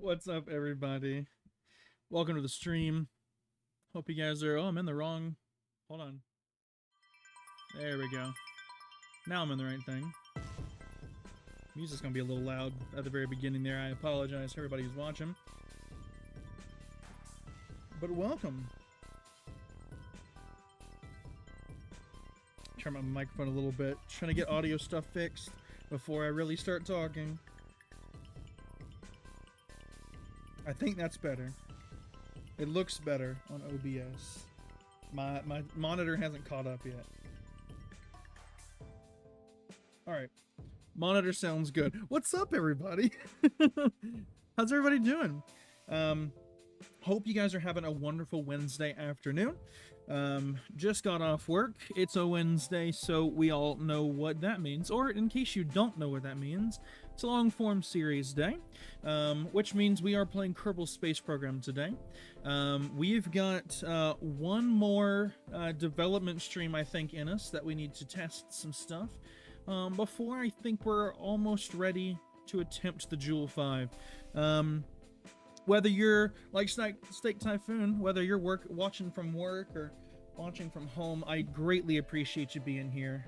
What's up, everybody? Welcome to the stream. Hope you guys are. Oh, I'm in the wrong. Hold on. There we go. Now I'm in the right thing. Music's gonna be a little loud at the very beginning there. I apologize to everybody who's watching. But welcome. Turn my microphone a little bit. Trying to get audio stuff fixed before I really start talking. I think that's better. It looks better on OBS. My monitor hasn't caught up yet. Alright. Monitor sounds good. What's up, everybody? How's everybody doing? Hope you guys are having a wonderful Wednesday afternoon. Just got off work. It's a Wednesday, so we all know what that means. Or in case you don't know what that means, it's a long-form series day, which means we are playing Kerbal Space Program today. We've got one more development stream, I think, in us that we need to test some stuff before I think we're almost ready to attempt the Jewel 5. Whether you're like Steak Typhoon, whether you're watching from work or watching from home, I greatly appreciate you being here.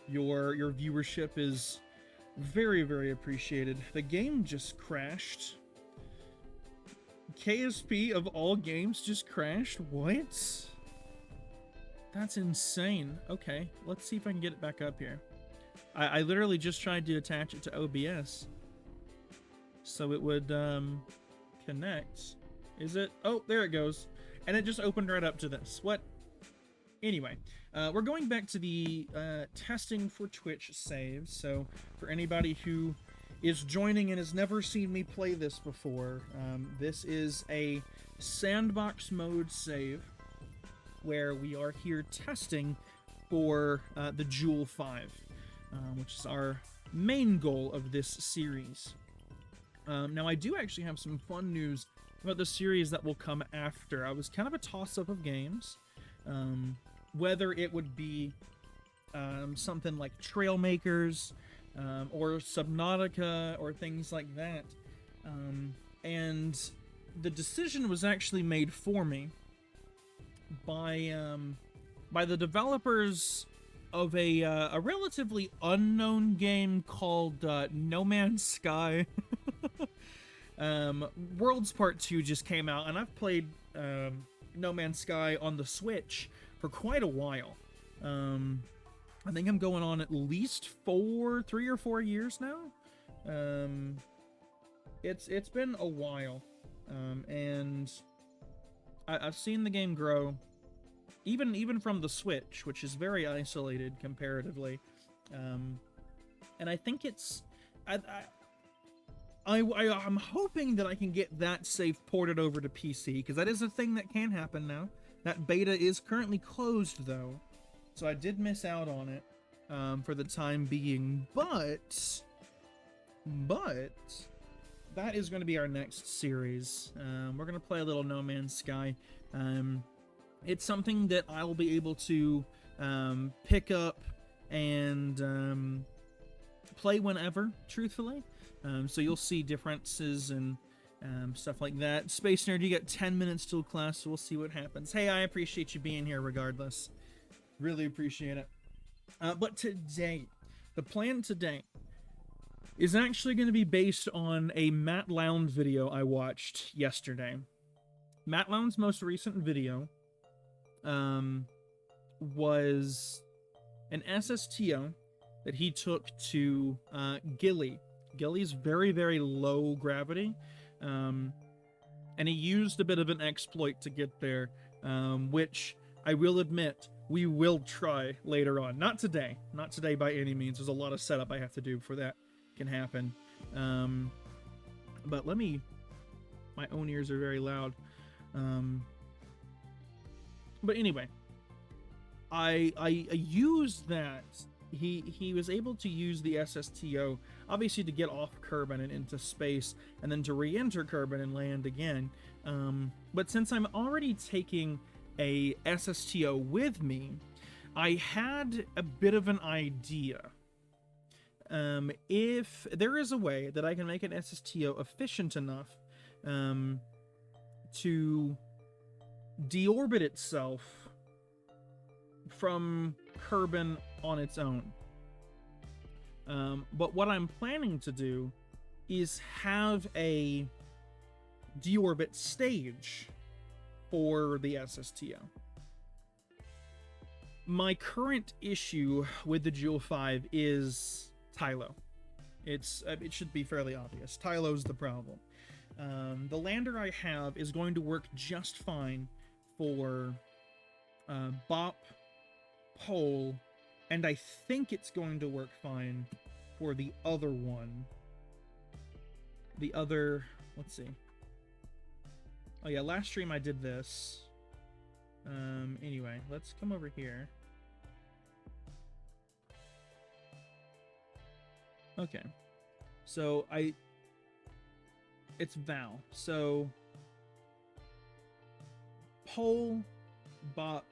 Your viewership is very, very appreciated. The game just crashed. KSP of all games just crashed? What? That's insane. Okay, let's see if I can get it back up here. I literally just tried to attach it to OBS so it would connect. Is it? Oh, there it goes. And it just opened right up to this. What? Anyway, we're going back to the testing for Twitch saves. So for anybody who is joining and has never seen me play this before, this is a sandbox mode save where we are here testing for the Jewel 5, which is our main goal of this series. Now, I do actually have some fun news about the series that will come after. I was kind of a toss-up of games, whether it would be something like Trailmakers or Subnautica or things like that. And the decision was actually made for me by the developers of a relatively unknown game called No Man's Sky. Worlds Part 2 just came out, and I've played No Man's Sky on the Switch for quite a while. I think I'm going on at least 3 or 4 years now. It's been a while, and I've seen the game grow, even from the Switch, which is very isolated comparatively. And I think it's I'm hoping that I can get that save ported over to PC, because that is a thing that can happen now. That beta is currently closed, though, so I did miss out on it for the time being. But that is going to be our next series. We're going to play a little No Man's Sky. It's something that I will be able to pick up and play whenever, truthfully. So you'll see differences and stuff like that. Space Nerd, you got 10 minutes till class, so we'll see what happens. Hey, I appreciate you being here regardless. Really appreciate it. But today, the plan today is actually going to be based on a Matt Lound video I watched yesterday. Matt Lound's most recent video was an SSTO that he took to Gilly. Gilly's very, very low gravity, and he used a bit of an exploit to get there, which I will admit we will try later on. Not today by any means. There's a lot of setup I have to do before that can happen. But my own ears are very loud. But anyway, I used that. He was able to use the SSTO, obviously, to get off Kerbin and into space, and then to re-enter Kerbin and land again. But since I'm already taking a SSTO with me, I had a bit of an idea. If there is a way that I can make an SSTO efficient enough to deorbit itself from Kerbin on its own. But what I'm planning to do is have a deorbit stage for the SSTO. My current issue with the Jewel 5 is Tylo. It should be fairly obvious. Tylo's the problem. The lander I have is going to work just fine for Bop, Pole, and I think it's going to work fine for the other one. The other, let's see. Oh yeah, last stream I did this. Anyway, let's come over here. Okay. So it's Val. So Pole, Bop,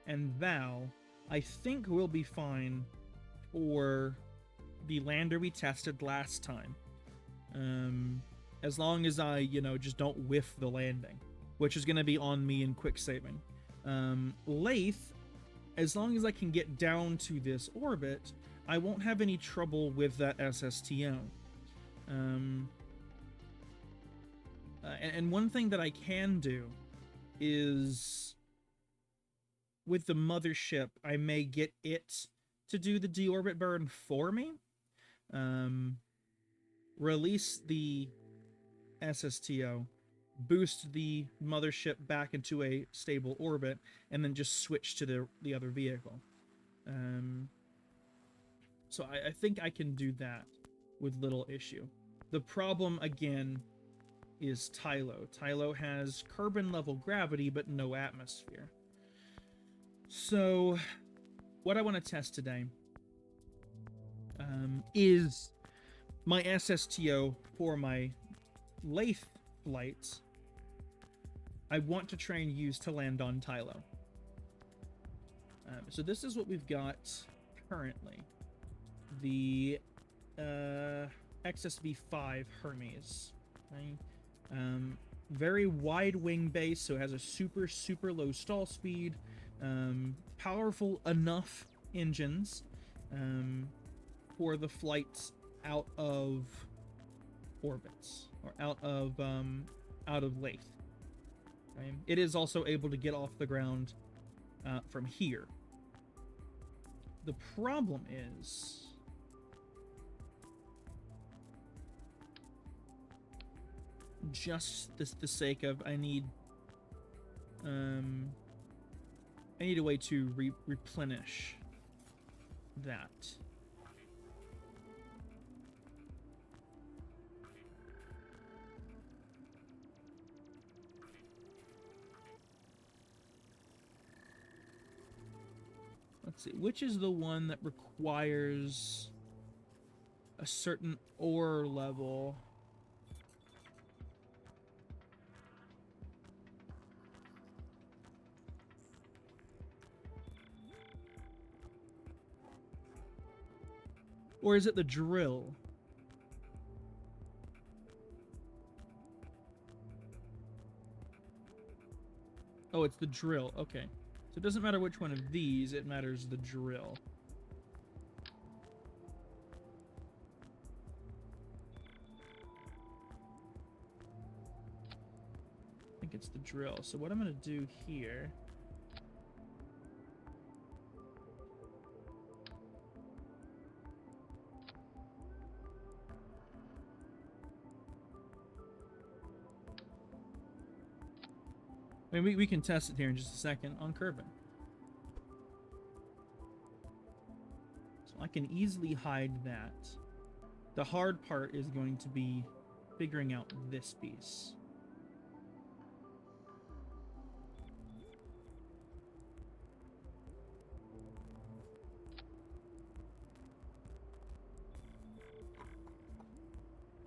and Val, I think will be fine for the lander we tested last time. As long as I, just don't whiff the landing, which is going to be on me in quick saving. Lathe, as long as I can get down to this orbit, I won't have any trouble with that SSTO. And one thing that I can do is, with the mothership, I may get it to do the deorbit burn for me. Release the SSTO, boost the mothership back into a stable orbit, and then just switch to the other vehicle. So I think I can do that with little issue. The problem, again, is Tylo. Tylo has Kerbin level gravity, but no atmosphere. So, what I want to test today is my SSTO for my Lathe flights. I want to try and use to land on Tylo. So this is what we've got currently. The XSV-5 Hermes. Right? Very wide wing base, so it has a super, super low stall speed. Powerful enough engines for the flights out of orbits, or out of Lathe. Right? It is also able to get off the ground from here. The problem is just the sake of I need a way to replenish that. Let's see, which is the one that requires a certain ore level? Or is it the drill? Oh, it's the drill. Okay. So it doesn't matter which one of these, it matters the drill. I think it's the drill. So what I'm going to do here... I mean, we can test it here in just a second on Kerbin. So I can easily hide that. The hard part is going to be figuring out this piece.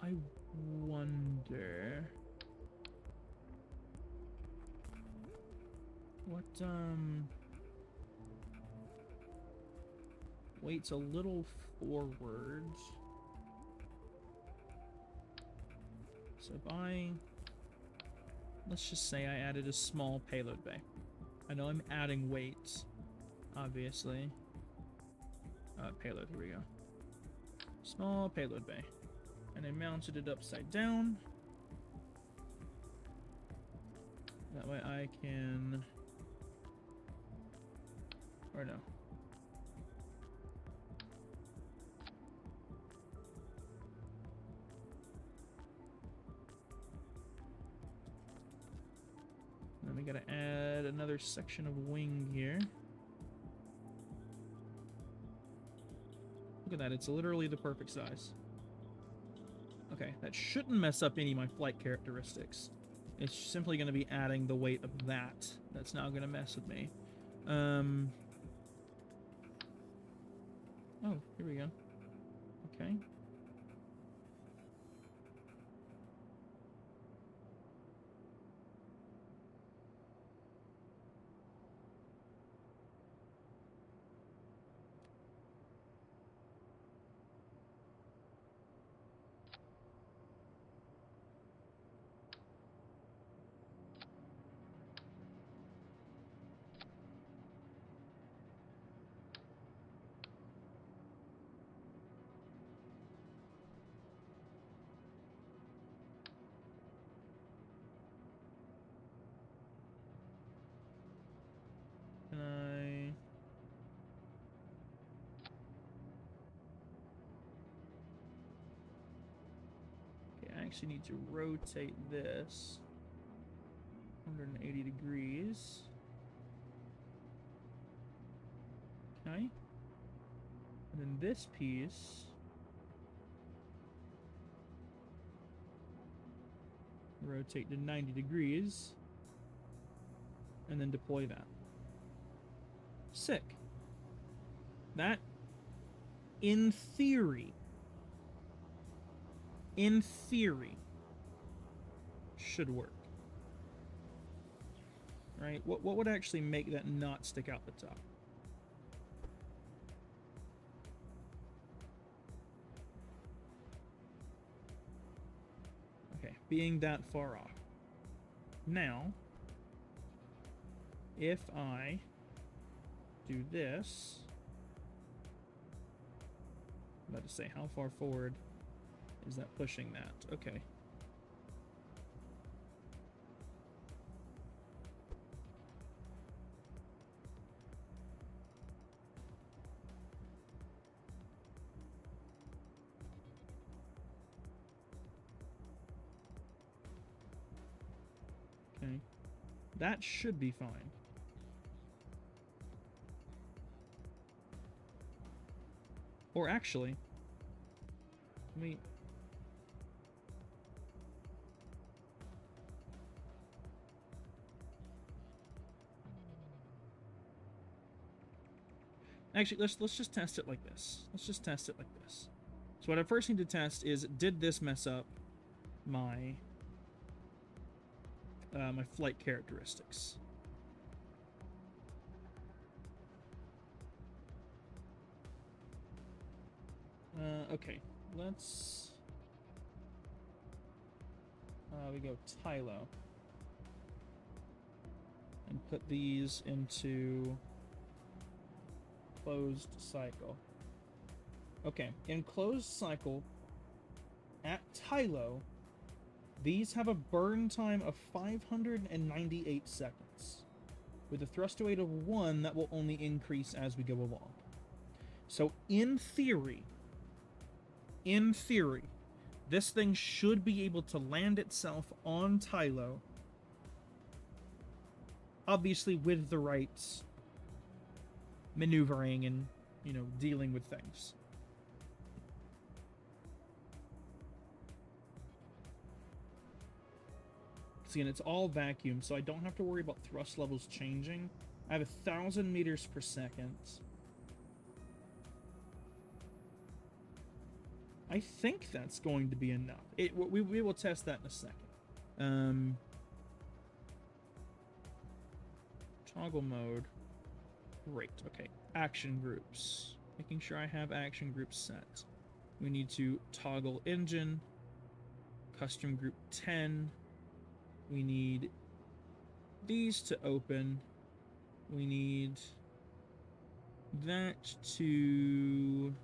I wonder... what, Weight's a little forward. So if let's just say I added a small payload bay. I know I'm adding weight, obviously. Payload, here we go. Small payload bay. And I mounted it upside down. That way I can... Or no. Then we gotta add another section of wing here. Look at that, it's literally the perfect size. Okay, that shouldn't mess up any of my flight characteristics. It's simply going to be adding the weight of that. That's not going to mess with me. Oh, here we go. Okay. Can I... Okay, I actually need to rotate this 180 degrees. Okay. And then this piece... rotate to 90 degrees. And then deploy that. Sick. That, in theory, should work. Right? What would actually make that not stick out the top? Okay, being that far off. Now, if I do this, I'm about to say, how far forward is that pushing that? Okay. Okay. That should be fine. Or actually, let me... Actually, let's just test it like this. Let's just test it like this. So what I first need to test is, did this mess up my my flight characteristics? Okay, let's... we go Tylo. And put these into closed cycle. Okay, in closed cycle, at Tylo, these have a burn time of 598 seconds. With a thrust weight of 1, that will only increase as we go along. So in theory, this thing should be able to land itself on Tylo, obviously with the right maneuvering and, you know, dealing with things. See, and it's all vacuum, so I don't have to worry about thrust levels changing. I have 1,000 meters per second. I think that's going to be enough. We will test that in a second. Toggle mode. Great. Okay. Action groups. Making sure I have action group set. We need to toggle engine, custom group 10. We need these to open. We need that to...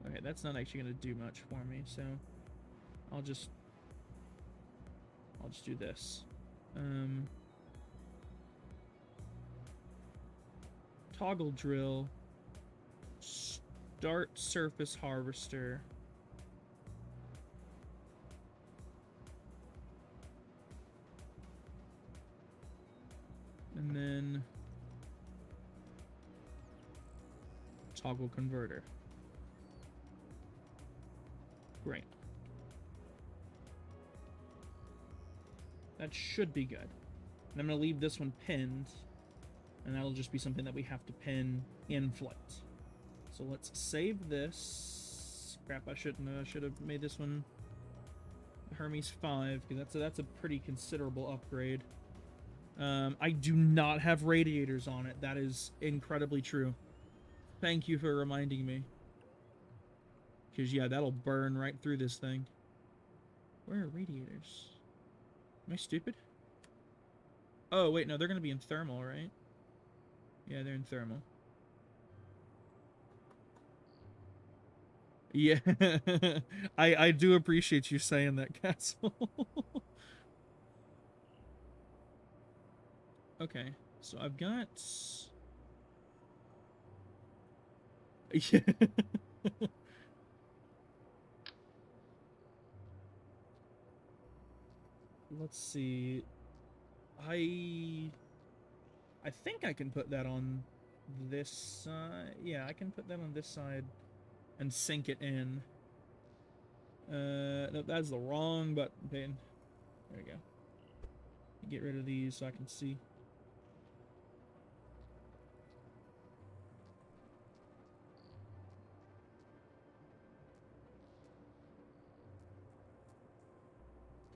Okay, that's not actually going to do much for me, so I'll just do this. Toggle drill, start surface harvester. And then toggle converter. Great. That should be good. And I'm going to leave this one pinned, and that'll just be something that we have to pin in flight. So let's save this. Crap, I should have made this one Hermes 5, because that's a pretty considerable upgrade. I do not have radiators on it. That is incredibly true. Thank you for reminding me. Because, yeah, that'll burn right through this thing. Where are radiators? Am I stupid? Oh, wait, no, they're going to be in thermal, right? Yeah, they're in thermal. Yeah, I do appreciate you saying that, Castle. Okay, so I've got... Yeah. Let's see. I think I can put that on this side. Yeah, I can put that on this side and sink it in. No, that's the wrong button. There we go. Get rid of these so I can see.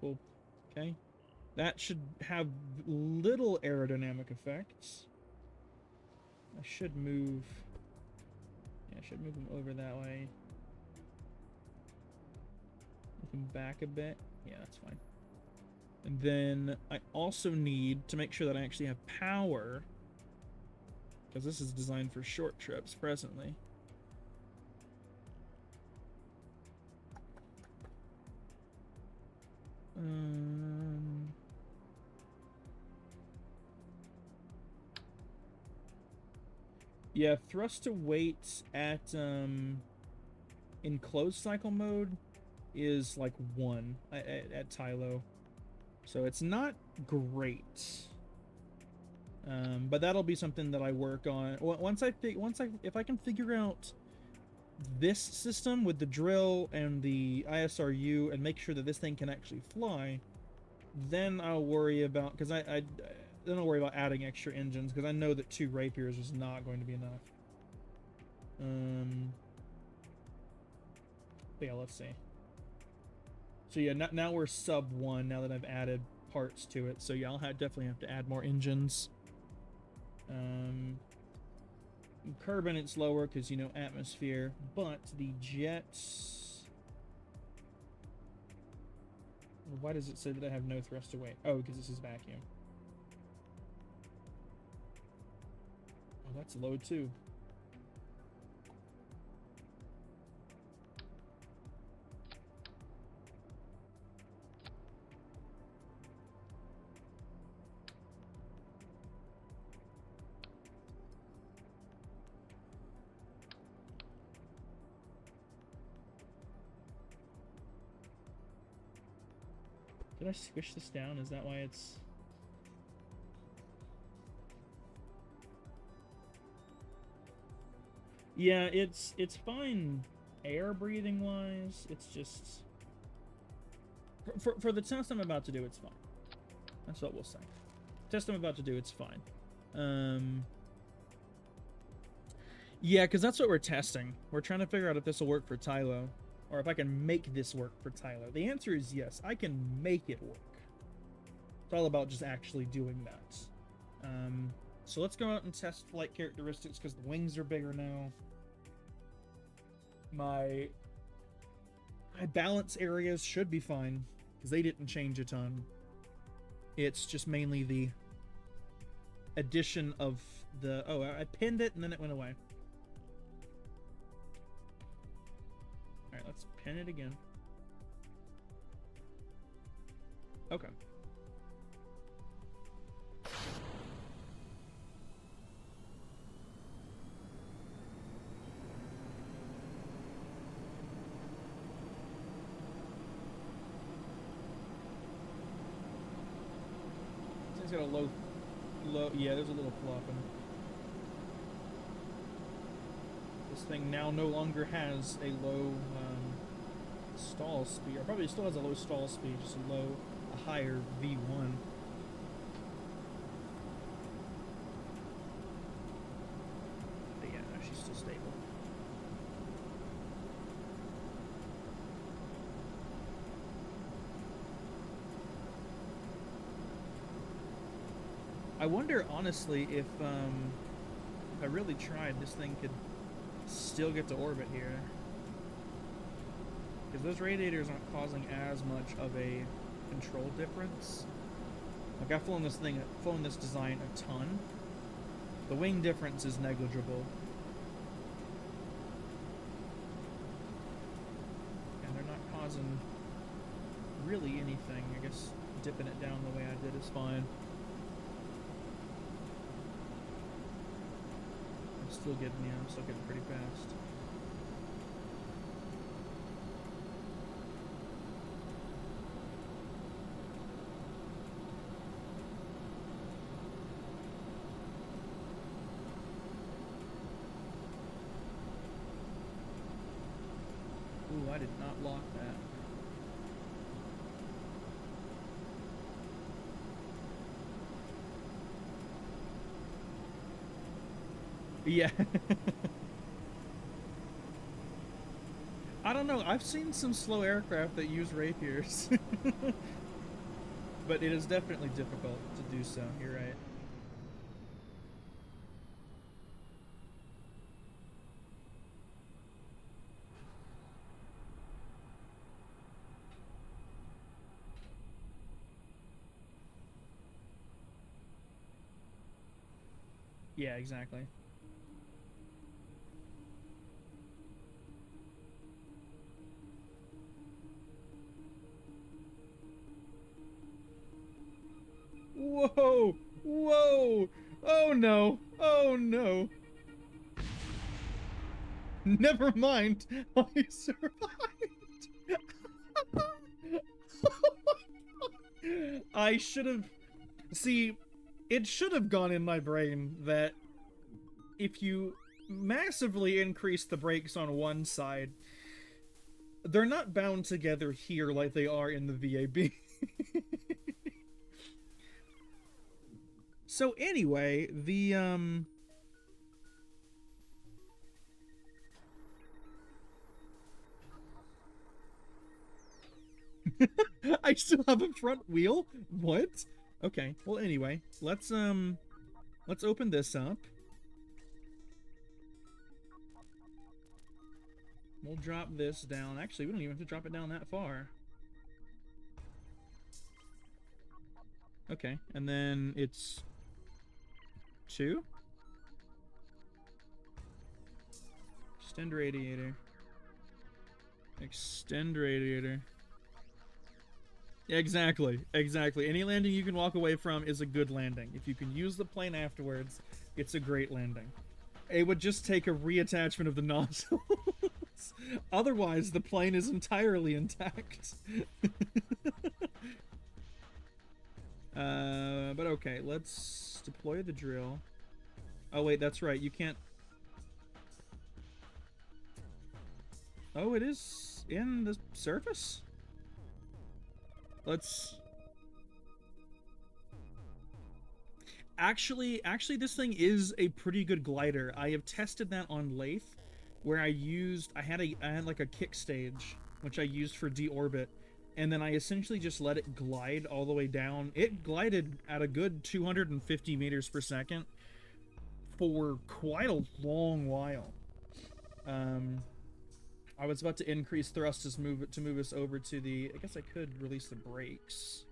Cool. Okay. That should have little aerodynamic effects. I should move... Yeah, I should move them over that way. Move them back a bit. Yeah, that's fine. And then I also need to make sure that I actually have power, because this is designed for short trips presently. Yeah, thrust to weight at in closed cycle mode is like 1 at Tylo, so it's not great. But that'll be something that I work on if I can figure out this system with the drill and the ISRU and make sure that this thing can actually fly. Then I'll worry about, because then I'll worry about adding extra engines, because I know that 2 Rapiers is not going to be enough. But yeah, let's see. So yeah, now we're sub 1 now that I've added parts to it. So yeah, I'll definitely have to add more engines. Kerbin, it's lower because, you know, atmosphere, but the jets... Why does it say that I have no thrust to weight? Oh, because this is vacuum. Oh, that's low too. Did I squish this down? Is that why it's... Yeah, it's fine air breathing wise. It's just... For the test I'm about to do, it's fine. That's what we'll say. Test I'm about to do, it's fine. Yeah, because that's what we're testing. We're trying to figure out if this will work for Tylo, or if I can make this work for Tylo. The answer is yes, I can make it work. It's all about just actually doing that. So let's go out and test flight characteristics, because the wings are bigger now. My balance areas should be fine, because they didn't change a ton. It's just mainly the addition of the... Oh, I pinned it and then it went away. Alright, let's pin it again. Okay. This thing's got a low, yeah, there's a little flopping. This thing now no longer has a low stall speed, or probably still has a low stall speed, just a higher V1. But yeah, no, she's still stable. I wonder, honestly, if I really tried, this thing could still get to orbit here. Because those radiators aren't causing as much of a control difference. Like, I've flown this design a ton. The wing difference is negligible. And they're not causing really anything. I guess dipping it down the way I did is fine. I'm still getting pretty fast. Ooh, I did not lock that. Yeah. I don't know. I've seen some slow aircraft that use rapiers. But it is definitely difficult to do so. You're right. Yeah, exactly. Whoa! Whoa! Oh no! Oh no! Never mind! I survived! I should have... See, it should have gone in my brain that if you massively increase the brakes on one side, they're not bound together here like they are in the VAB. So anyway, the I still have a front wheel? What? Okay. Well, anyway, let's open this up. We'll drop this down. Actually, we don't even have to drop it down that far. Okay, and then it's 2. Extend radiator. Extend radiator. Exactly, exactly. Any landing you can walk away from is a good landing. If you can use the plane afterwards, it's a great landing. It would just take a reattachment of the nozzles. Otherwise, the plane is entirely intact. But okay, let's deploy the drill. Oh wait, that's right, you can't... Oh, it is in the surface? Let's... Actually, this thing is a pretty good glider. I have tested that on Lathe, where I had like a kick stage, which I used for deorbit, and then I essentially just let it glide all the way down. It glided at a good 250 meters per second for quite a long while. I was about to increase thrust to move us over to the. I guess I could release the brakes.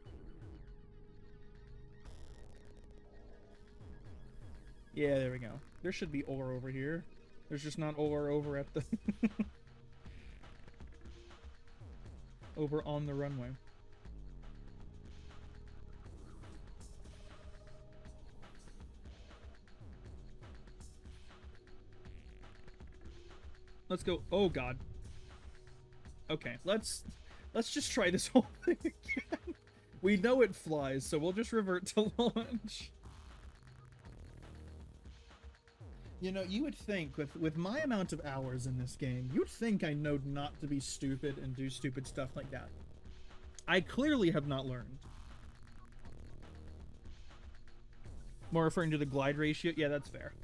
Yeah, there we go. There should be ore over here. There's just not ore over at the over on the runway. Let's go. Oh god. Okay, let's just try this whole thing again. We know it flies, so we'll just revert to launch. You know, you would think, with my amount of hours in this game, you'd think I know not to be stupid and do stupid stuff like that. I clearly have not learned. More referring to the glide ratio? Yeah, that's fair.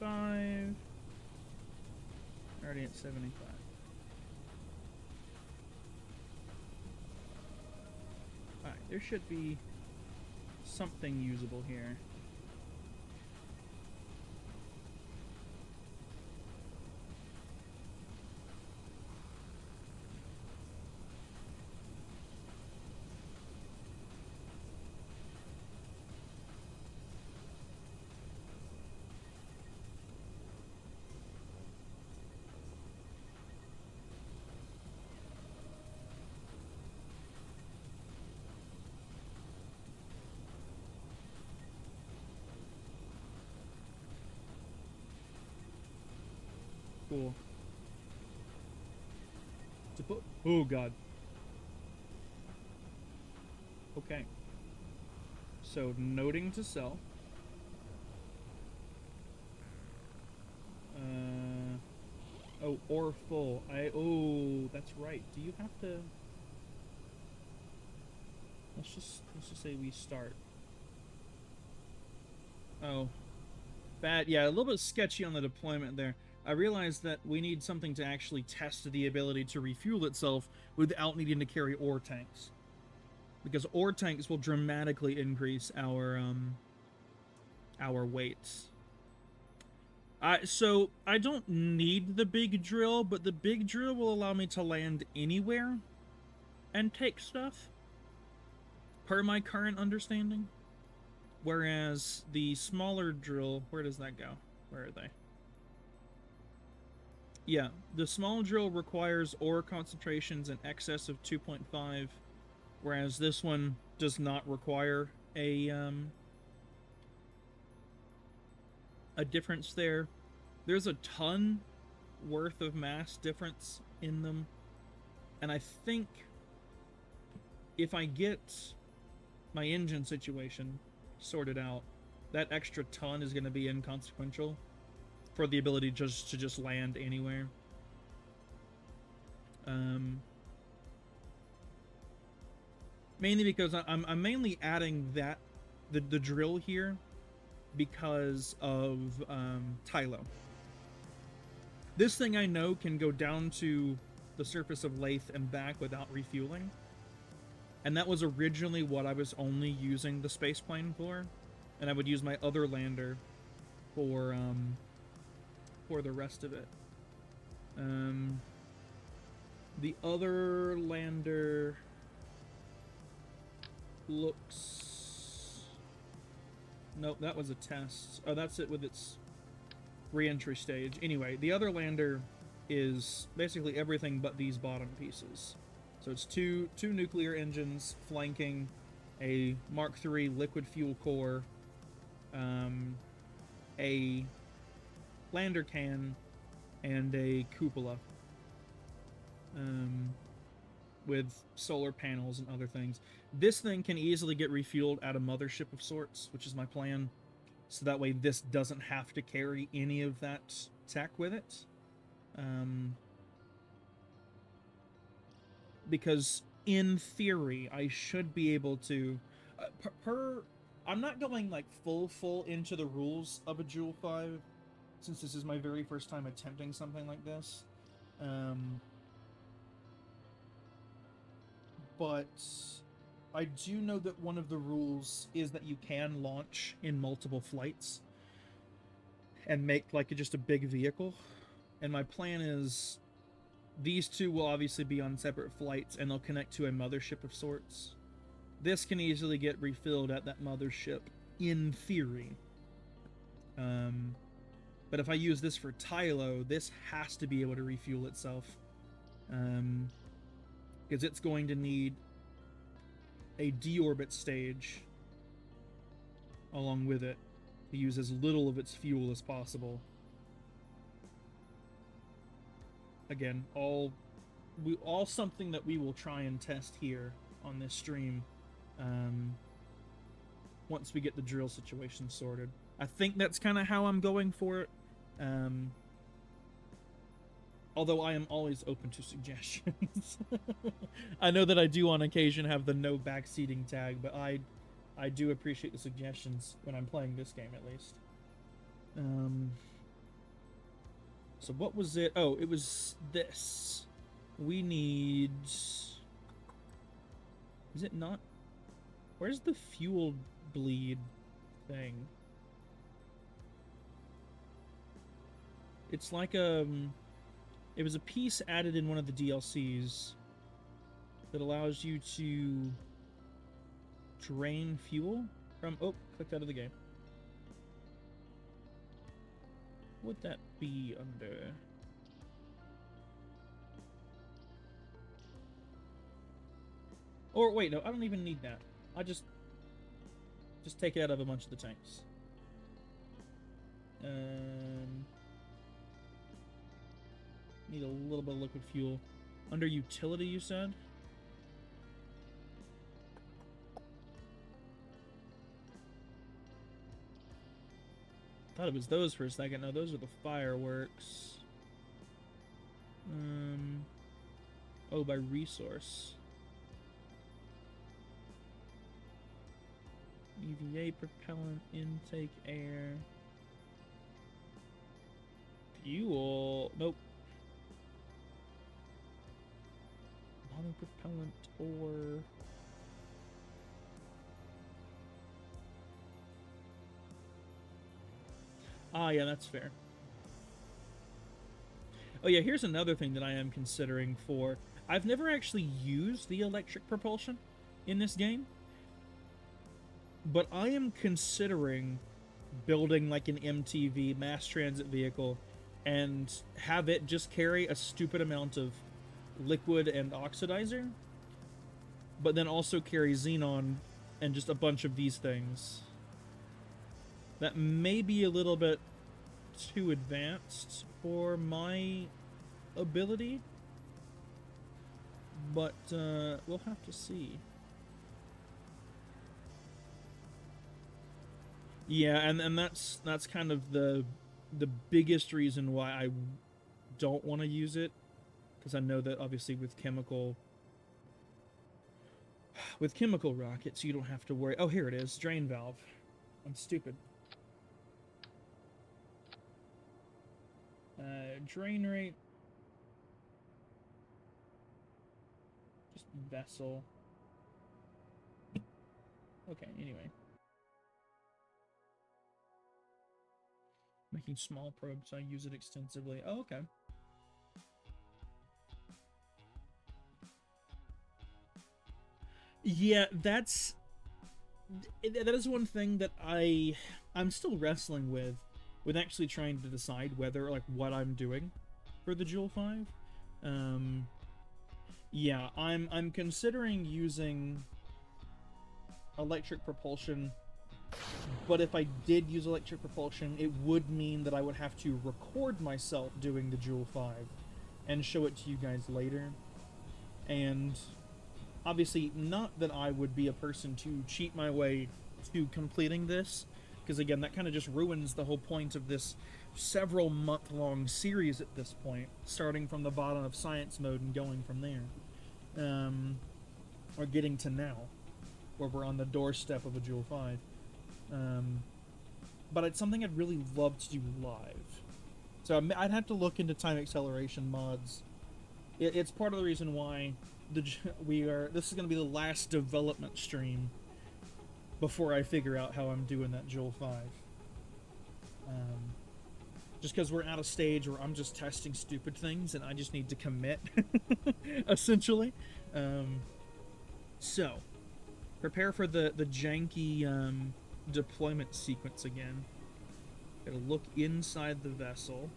$75. Already at 75. Alright, there should be something usable here. Cool. Oh god. Okay. So noting to self. Oh, or full. Oh, that's right. Do you have to? Let's just say we start. Oh, bad. Yeah, a little bit sketchy on the deployment there. I realized that we need something to actually test the ability to refuel itself without needing to carry ore tanks, because ore tanks will dramatically increase our weights. So I don't need the big drill, but the big drill will allow me to land anywhere and take stuff, per my current understanding. Whereas the smaller drill, where does that go? Where are they? Yeah, the small drill requires ore concentrations in excess of 2.5, whereas this one does not require a difference there. There's a ton worth of mass difference in them, and I think if I get my engine situation sorted out, that extra ton is going to be inconsequential for the ability to just land anywhere. Mainly because I'm mainly adding the drill here because of Tylo. This thing I know can go down to the surface of Lathe and back without refueling. And that was originally what I was only using the space plane for. And I would use my other lander for the rest of it. The other lander looks... Nope, that was a test. Oh, that's it with its re-entry stage. Anyway, the other lander is basically everything but these bottom pieces. So it's two nuclear engines flanking a Mark III liquid fuel core, a lander can, and a cupola. With solar panels and other things. This thing can easily get refueled at a mothership of sorts, which is my plan. So that way this doesn't have to carry any of that tech with it. Because in theory, I should be able to... I'm not going like full into the rules of a Joule 5, since this is my very first time attempting something like this. But I do know that one of the rules is that you can launch in multiple flights and make like just a big vehicle. And my plan is these two will obviously be on separate flights and they'll connect to a mothership of sorts. This can easily get refilled at that mothership in theory. But if I use this for Tylo, this has to be able to refuel itself. Because it's going to need a deorbit stage along with it to use as little of its fuel as possible. Again, all something that we will try and test here on this stream once we get the drill situation sorted. I think that's kind of how I'm going for it. Although I am always open to suggestions. I know that I do on occasion have the no backseating tag, but I do appreciate the suggestions when I'm playing this game, at least. So what was it? Oh, it was this. We need... Is it not? Where's the fuel bleed thing? It's like it was a piece added in one of the DLCs that allows you to drain fuel from... Oh, clicked out of the game. Would that be under... Or wait, no, I don't even need that. I just take it out of a bunch of the tanks. Need a little bit of liquid fuel. Under utility, you said? Thought it was those for a second. No, those are the fireworks. Oh, by resource. EVA propellant, intake air. Fuel. Nope. Monopropellant or... Ah, yeah, that's fair. Oh yeah, here's another thing that I am considering for... I've never actually used the electric propulsion in this game, but I am considering building like an MTV, mass transit vehicle, and have it just carry a stupid amount of liquid and oxidizer, but then also carry xenon and just a bunch of these things. That may be a little bit too advanced for my ability, but we'll have to see. Yeah, and that's kind of the biggest reason why I don't want to use it, because I know that obviously with chemical rockets you don't have to worry. Oh, here it is, drain valve. I'm stupid. Drain rate. Just vessel. Okay, anyway. Making small probes, I use it extensively. Oh, okay. Yeah, that is one thing that I'm still wrestling with actually trying to decide whether, like, what I'm doing for the Joule 5. Yeah, I'm considering using electric propulsion. But if I did use electric propulsion, it would mean that I would have to record myself doing the Joule 5 and show it to you guys later. And obviously, not that I would be a person to cheat my way to completing this, because again, that kind of just ruins the whole point of this several month-long series at this point, starting from the bottom of science mode and going from there. Or getting to now, where we're on the doorstep of a Joule 5. But it's something I'd really love to do live. So I'd have to look into time acceleration mods. It's part of the reason why this is going to be the last development stream before I figure out how I'm doing that Joule 5. Just because we're at a stage where I'm just testing stupid things and I just need to commit, essentially. So, prepare for the janky deployment sequence again. Gotta look inside the vessel.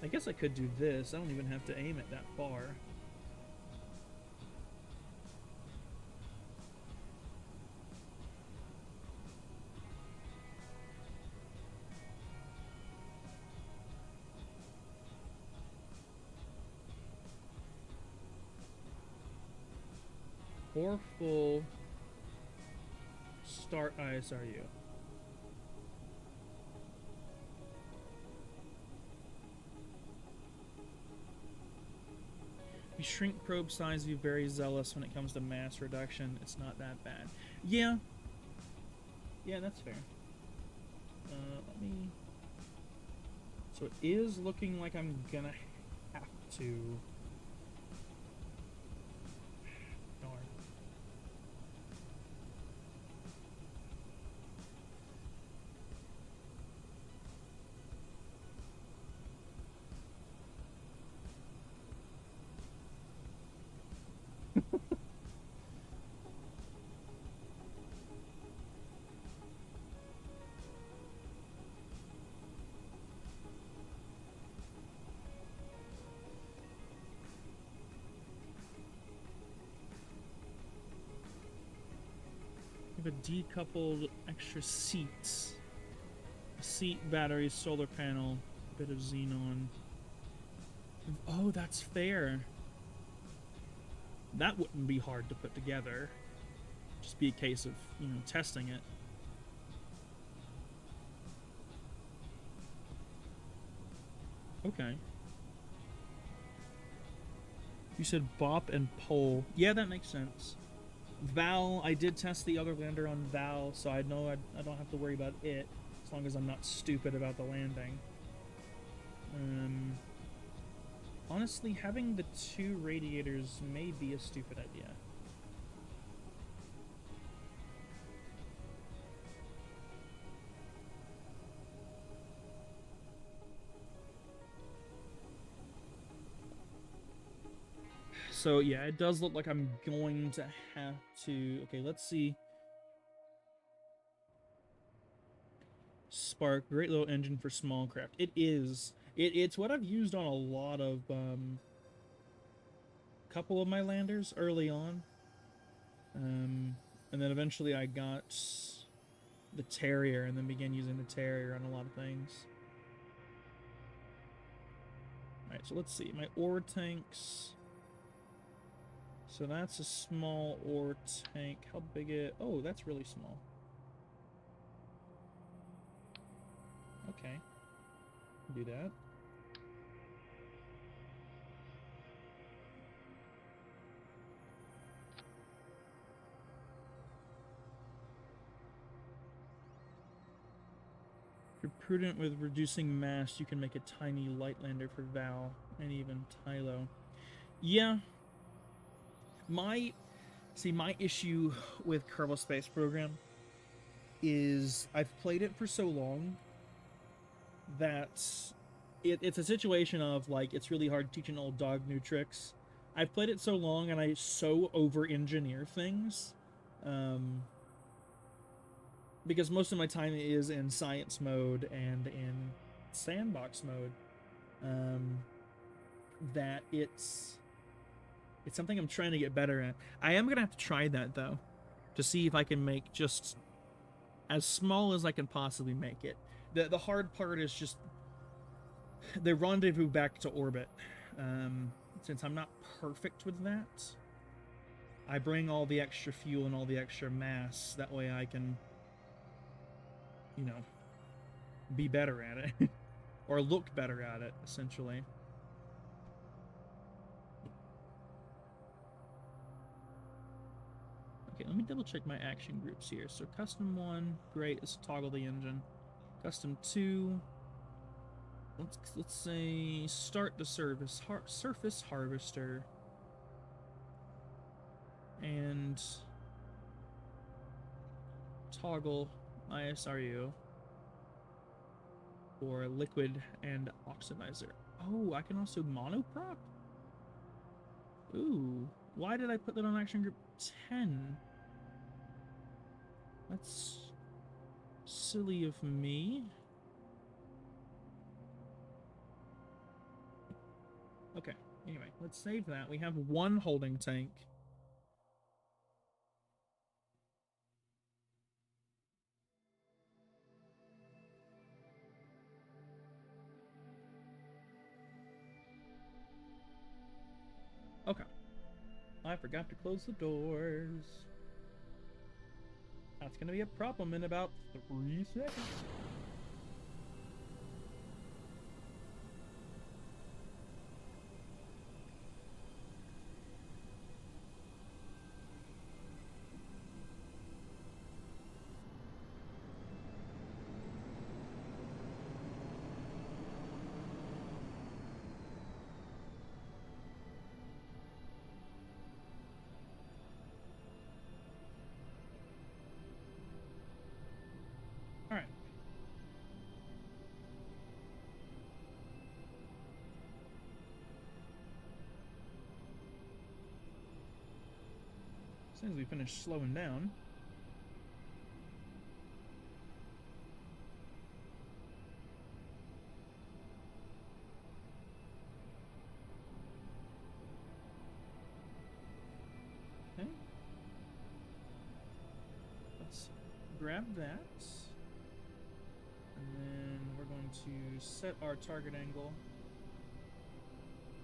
I guess I could do this. I don't even have to aim it that far. Or full start ISRU. You shrink probe size, be very zealous when it comes to mass reduction. It's not that bad. Yeah. Yeah, that's fair. Let me... So it is looking like I'm gonna have to... Darn. We have a decoupled extra seats. A seat, battery, solar panel, a bit of xenon. Oh, that's fair. That wouldn't be hard to put together. Just be a case of, testing it. Okay. You said bop and pole. Yeah, that makes sense. Val, I did test the other lander on Val, so I know I don't have to worry about it, as long as I'm not stupid about the landing. Honestly, having the two radiators may be a stupid idea. So yeah, it does look like I'm going to have to... Okay, let's see. Spark, great little engine for small craft. It is. It's what I've used on a lot of, couple of my landers early on. And then eventually I got the Terrier and then began using the Terrier on a lot of things. Alright, so let's see. My ore tanks... So that's a small ore tank. How big it... Oh, that's really small. Okay. Do that. If you're prudent with reducing mass, you can make a tiny light lander for Val and even Tylo. Yeah. My issue with Kerbal Space Program is I've played it for so long that it's a situation of, like, it's really hard teaching an old dog new tricks. I've played it so long and I so over-engineer things Because most of my time is in science mode and in sandbox mode. That it's something I'm trying to get better at. I am gonna have to try that though, to see if I can make just as small as I can possibly make it. The hard part is just the rendezvous back to orbit. Since I'm not perfect with that, I bring all the extra fuel and all the extra mass. That way I can, you know, be better at it. Or look better at it, essentially. Okay, let me double check my action groups here. So custom 1, great, let's toggle the engine. Custom 2, let's say start the surface harvester. And toggle ISRU for liquid and oxidizer. Oh, I can also monoprop? Ooh, why did I put that on action group 10? That's silly of me. Okay, anyway, let's save that. We have 1 holding tank. Okay. I forgot to close the doors. That's gonna be a problem in about 3 seconds. Alright. As soon as we finish slowing down. Okay. Let's grab that. And then we're going to set our target angle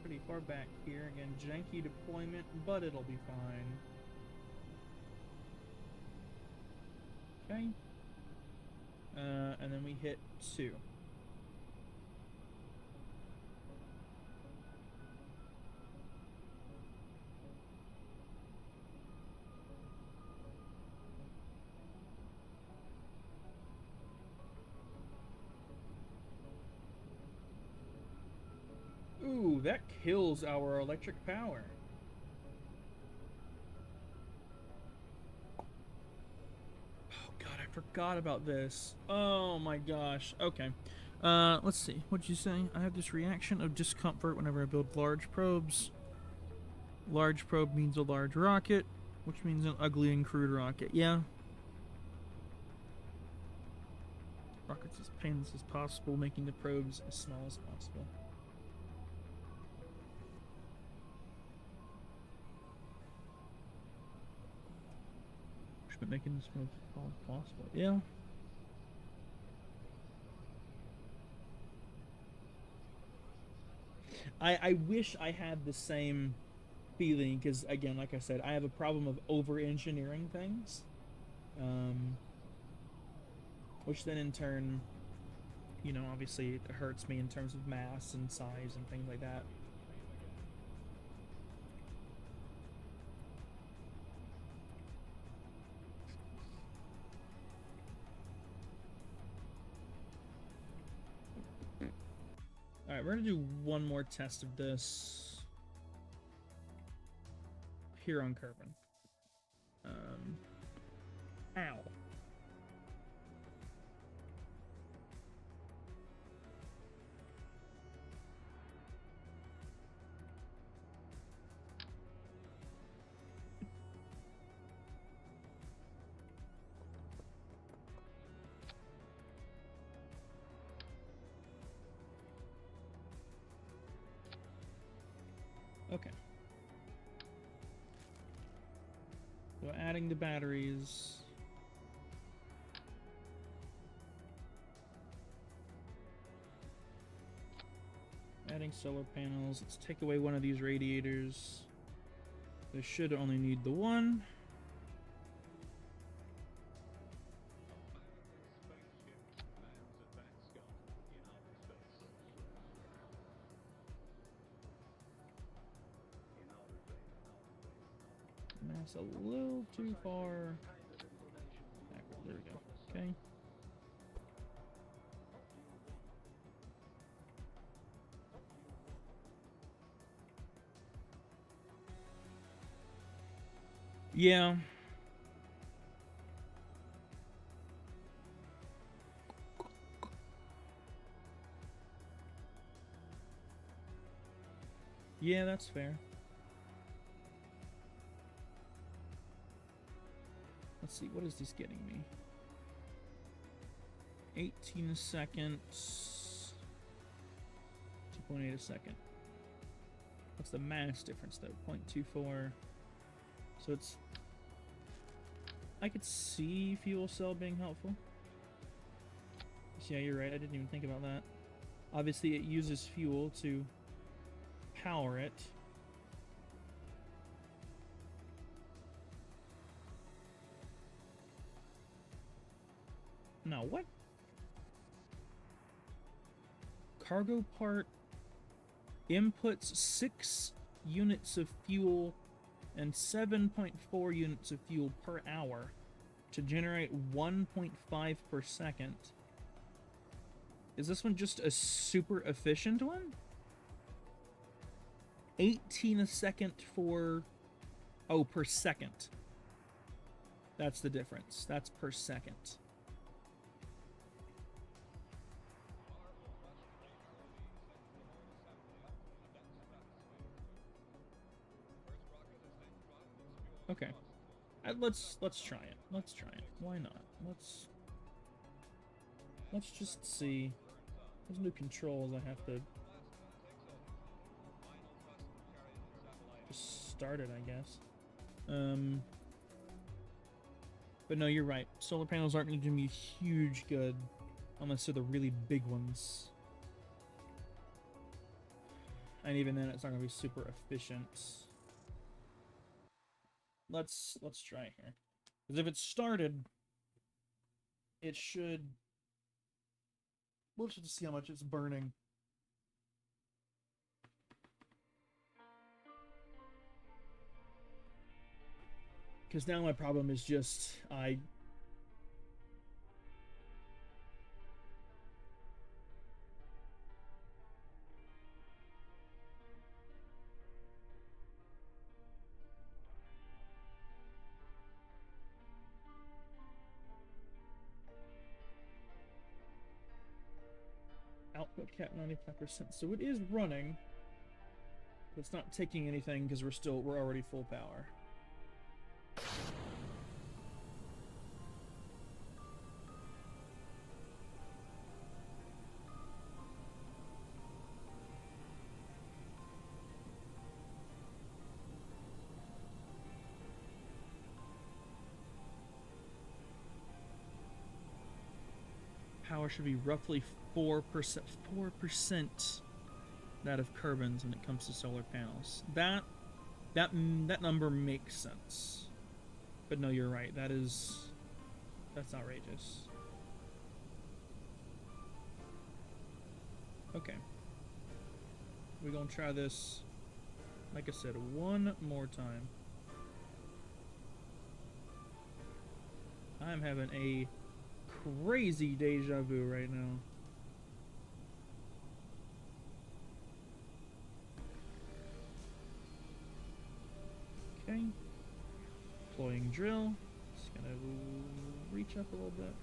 pretty far back here. Again, janky deployment, but it'll be fine. Okay. And then we hit 2. Ooh, that kills our electric power. Oh god, I forgot about this. Oh my gosh. Okay. Let's see. What'd you say? I have this reaction of discomfort whenever I build large probes. Large probe means a large rocket, which means an ugly and crude rocket. Yeah. Rockets as painless as possible, making the probes as small as possible. But making this move as small as possible. Yeah. I wish I had the same feeling, because again, like I said, I have a problem of over-engineering things. Which then in turn, you know, obviously it hurts me in terms of mass and size and things like that. Alright, we're gonna do one more test of this here on Kerbal. Ow. Okay. So adding the batteries. Adding solar panels. Let's take away one of these radiators. They should only need the one. That's a little too far backward. There we go. Okay. Yeah. Yeah, that's fair. Let's see, what is this getting me? 18 seconds. 2.8 a second. What's the mass difference though? 0.24. So it's... I could see fuel cell being helpful. Yeah, you're right, I didn't even think about that. Obviously it uses fuel to power it. Now what? Cargo part inputs 6 units of fuel and 7.4 units of fuel per hour to generate 1.5 per second. Is this one just a super efficient one? 18 a second for... Oh, per second. That's the difference. That's per second. Okay. Let's try it. Let's try it. Why not? Let's just see. There's new controls I have to just start it, I guess. But no, you're right. Solar panels aren't going to do me huge good unless they're the really big ones. And even then, it's not going to be super efficient. Let's try here. Because if it started, it should... We'll just see how much it's burning. Because now my problem is just, output cap 95%. So it is running. But it's not taking anything because we're already full power. Power should be roughly 4%. 4% that of Kerbin's when it comes to solar panels. That number makes sense. But no, you're right. That's outrageous. Okay. We're gonna try this, like I said, one more time. I'm having a crazy deja vu right now. Okay. Deploying drill. Just gonna reach up a little bit.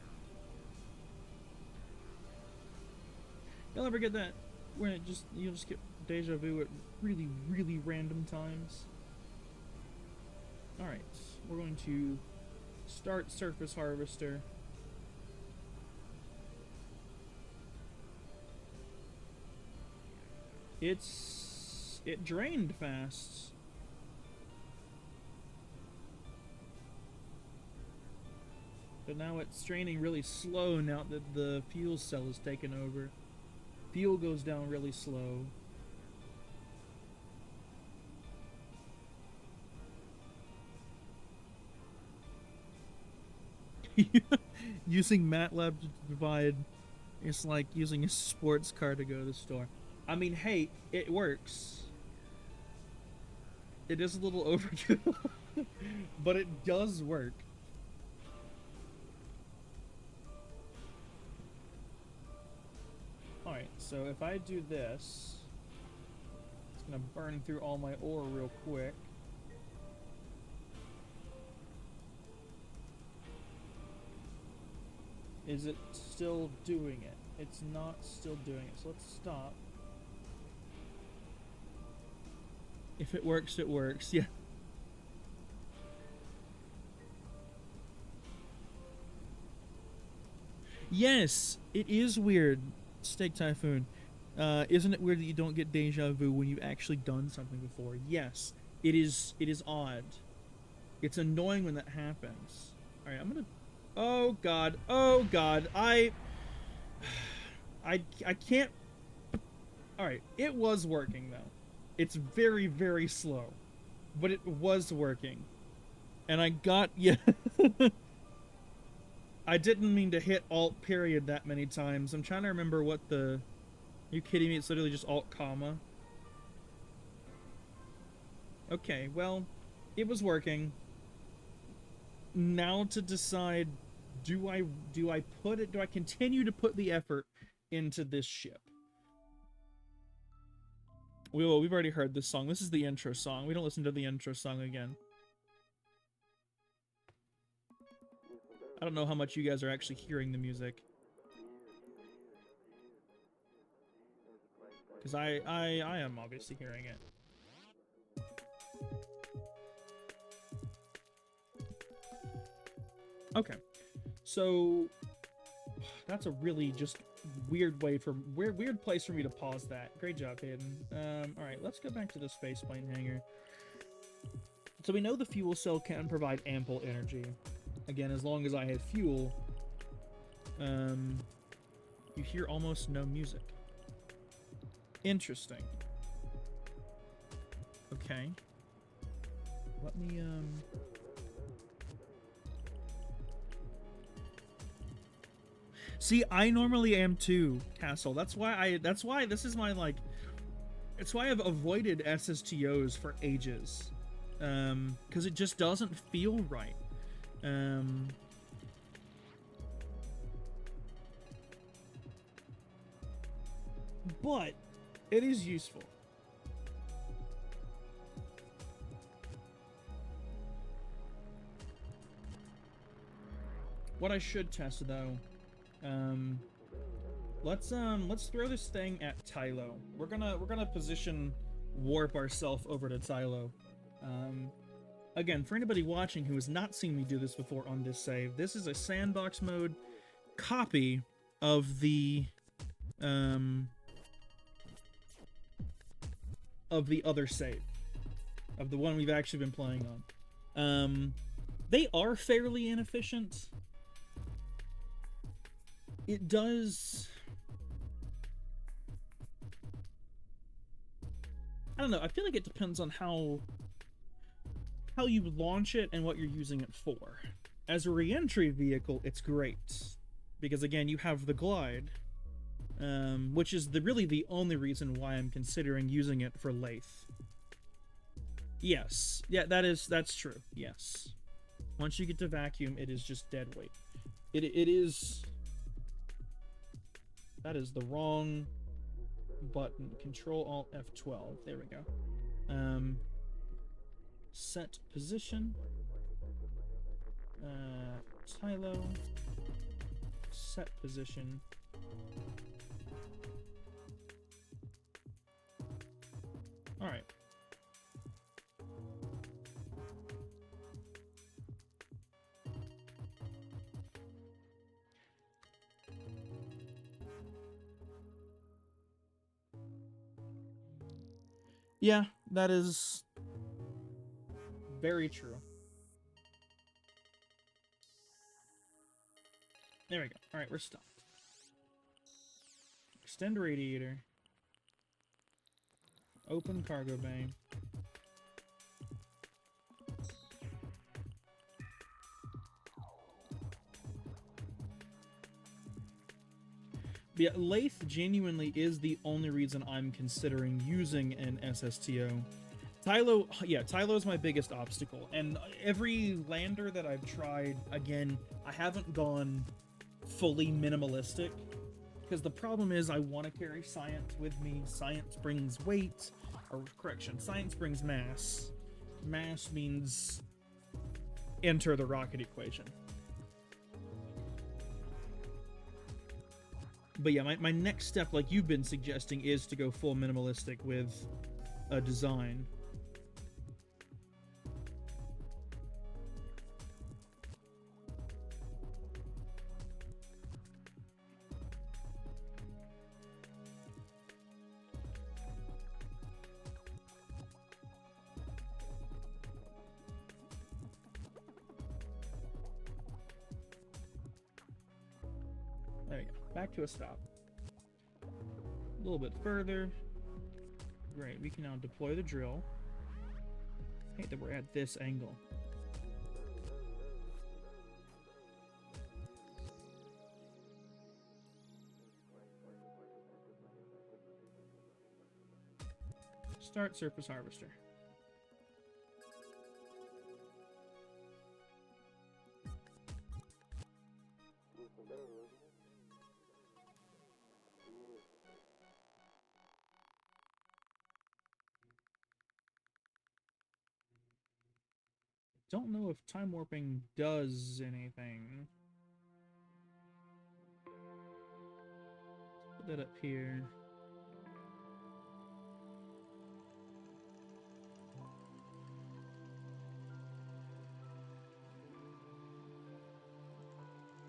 You'll ever get that when you'll just get deja vu at really, really random times. Alright, we're going to start surface harvester. It's It drained fast. But now it's draining really slow now that the fuel cell is taken over. Fuel goes down really slow. Using MATLAB to provide, it's like using a sports car to go to the store. I mean, hey, it works. It is a little overkill, but it does work. Alright, so if I do this, it's gonna burn through all my ore real quick. Is it still doing it? It's not still doing it, so let's stop. If it works, it works, yeah. Yes, it is weird, Steak Typhoon. Isn't it weird that you don't get deja vu when you've actually done something before? Yes, it is odd. It's annoying when that happens. Alright, I'm gonna... Oh god, oh god, I can't... Alright, it was working though. It's very, very slow. But it was working. And I got... Yeah. I didn't mean to hit Alt period that many times. I'm trying to remember what the... Are you kidding me? It's literally just Alt comma. Okay, well, it was working. Now to decide, do I continue to put the effort into this ship? We've already heard this song. This is the intro song. We don't listen to the intro song again. I don't know how much you guys are actually hearing the music. Because I am obviously hearing it. Okay. So that's a really just weird way for weird place for me to pause that. Great job, Hayden. Alright, let's go back to the spaceplane hangar. So we know the fuel cell can provide ample energy. Again, as long as I have fuel, you hear almost no music. Interesting. Okay. Let me, See, I normally am too, Castle. That's why this is my, like... It's why I've avoided SSTOs for ages. Because it just doesn't feel right. But it is useful. What I should test though, let's throw this thing at Tylo. We're gonna position warp ourselves over to Tylo. Again, for anybody watching who has not seen me do this before on this save, this is a sandbox mode copy of the other save, of the one we've actually been playing on. They are fairly inefficient. It does... I don't know, I feel like it depends on how you launch it and what you're using it for. As a re-entry vehicle, it's great. Because again, you have the glide, which is really the only reason why I'm considering using it for lathe. Yes. Yeah, that's true. Yes. Once you get to vacuum, it is just dead weight. It is... That is the wrong button. Control Alt F12. There we go. Set position. Tylo. Set position. Alright. Yeah, that is very true. There we go. Alright, we're stopped. Extend radiator. Open cargo bay. But yeah, Lathe genuinely is the only reason I'm considering using an SSTO. Tylo, yeah, Tylo is my biggest obstacle, and every lander that I've tried, again, I haven't gone fully minimalistic, because the problem is I want to carry science with me. Science brings weight, or correction, science brings mass. Mass means enter the rocket equation. But yeah, my next step, like you've been suggesting, is to go full minimalistic with a design. There we go. Back to a stop. A little bit further. Great, we can now deploy the drill. I hate that we're at this angle. Start surface harvester. Don't know if time warping does anything. Put that up here.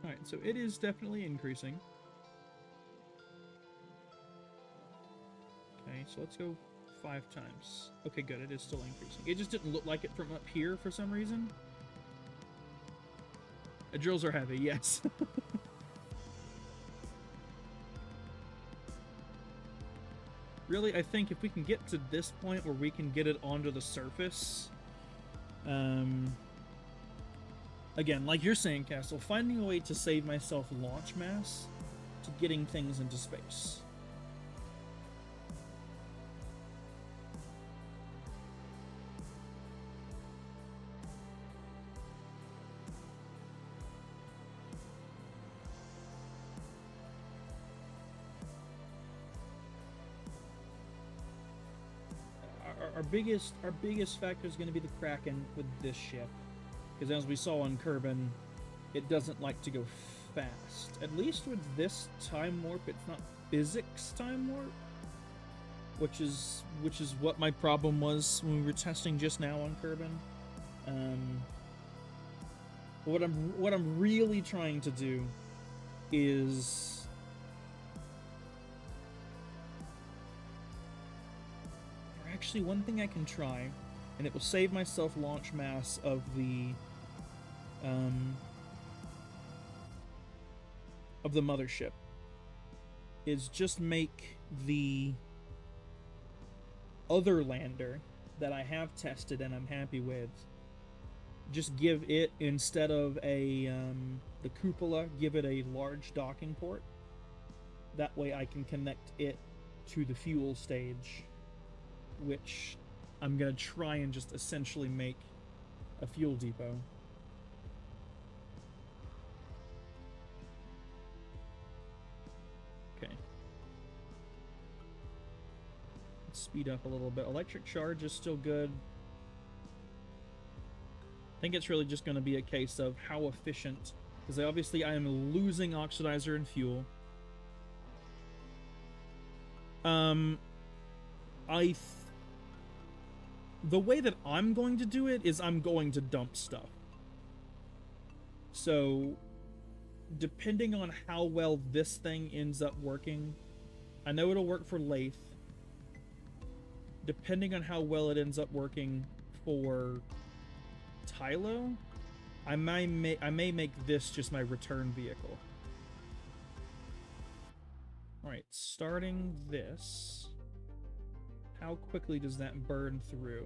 Alright, so it is definitely increasing. Okay, so let's go 5 times. Okay, good, it is still increasing. It just didn't look like it from up here for some reason. The drills are heavy, yes. Really, I think if we can get to this point where we can get it onto the surface, again, like you're saying, Castle, finding a way to save myself launch mass to getting things into space. Our biggest factor is going to be the Kraken with this ship, because as we saw on Kerbin, it doesn't like to go fast. At least with this time warp, it's not physics time warp, which is what my problem was when we were testing just now on Kerbin. What I'm really trying to do is actually one thing I can try, and it will save myself launch mass of the mothership, is just make the other lander that I have tested and I'm happy with, just give it, instead of a the cupola, give it a large docking port. That way I can connect it to the fuel stage, which I'm going to try and just essentially make a fuel depot. Okay. Let's speed up a little bit. Electric charge is still good. I think it's really just going to be a case of how efficient, because obviously I am losing oxidizer and fuel. The way that I'm going to do it is I'm going to dump stuff. So, depending on how well this thing ends up working, I know it'll work for Lathe, depending on how well it ends up working for Tylo, I may make this just my return vehicle. Alright, starting this. How quickly does that burn through?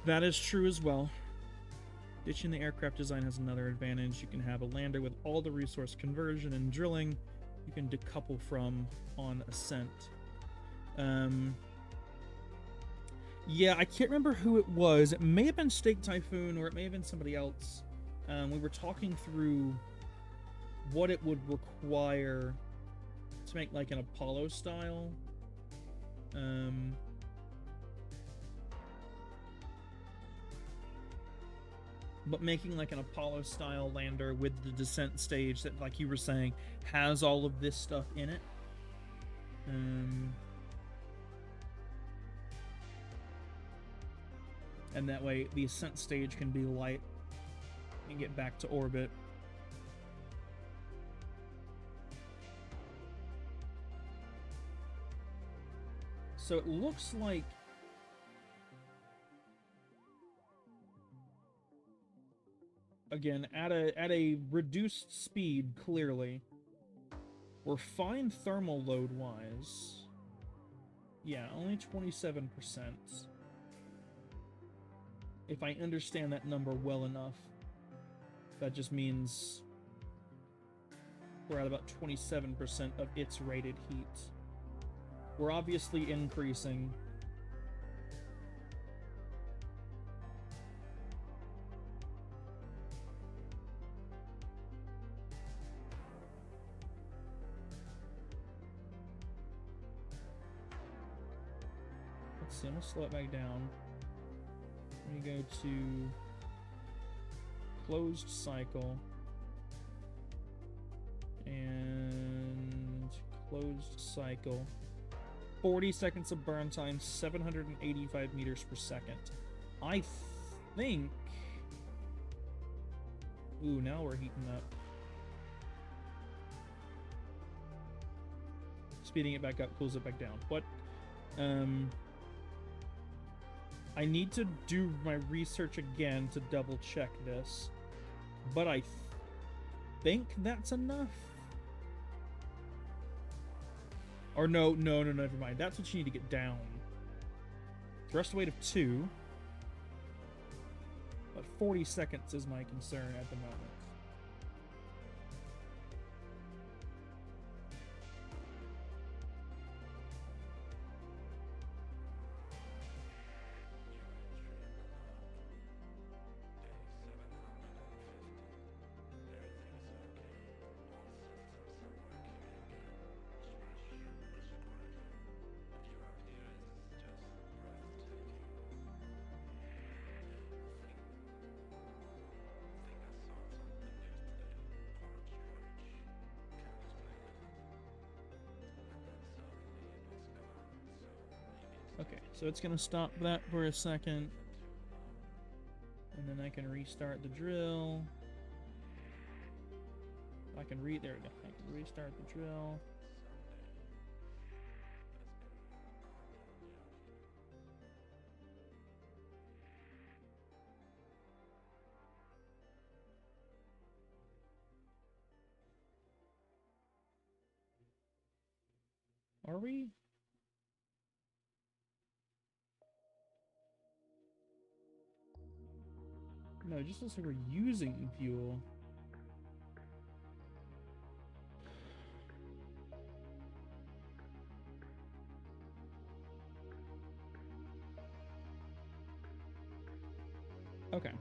That is true as well. Ditching the aircraft design has another advantage. You can have a lander with all the resource conversion and drilling you can decouple from on ascent. Yeah, I can't remember who it was. It may have been Steak Typhoon or it may have been somebody else. We were talking through what it would require to make like an Apollo style. But making like an Apollo style lander with the descent stage that, like you were saying, has all of this stuff in it. And that way the ascent stage can be light and get back to orbit. So it looks like again, at a reduced speed, clearly. We're fine thermal load-wise. Yeah, only 27%. If I understand that number well enough, that just means we're at about 27% of its rated heat. We're obviously increasing. Let's see, I'm gonna slow it back down. Let me go to closed cycle and closed cycle. 40 seconds of burn time, 785 meters per second. I think... Ooh, now we're heating up. Speeding it back up, cools it back down. What? I need to do my research again to double check this. But I think that's enough. Or no, never mind. That's what you need to get down. Thrust weight of 2. But 40 seconds is my concern at the moment. Okay, so it's going to stop that for a second. And then I can restart the drill. There we go. I can restart the drill. Are we? No, it just looks like we're using fuel. Okay.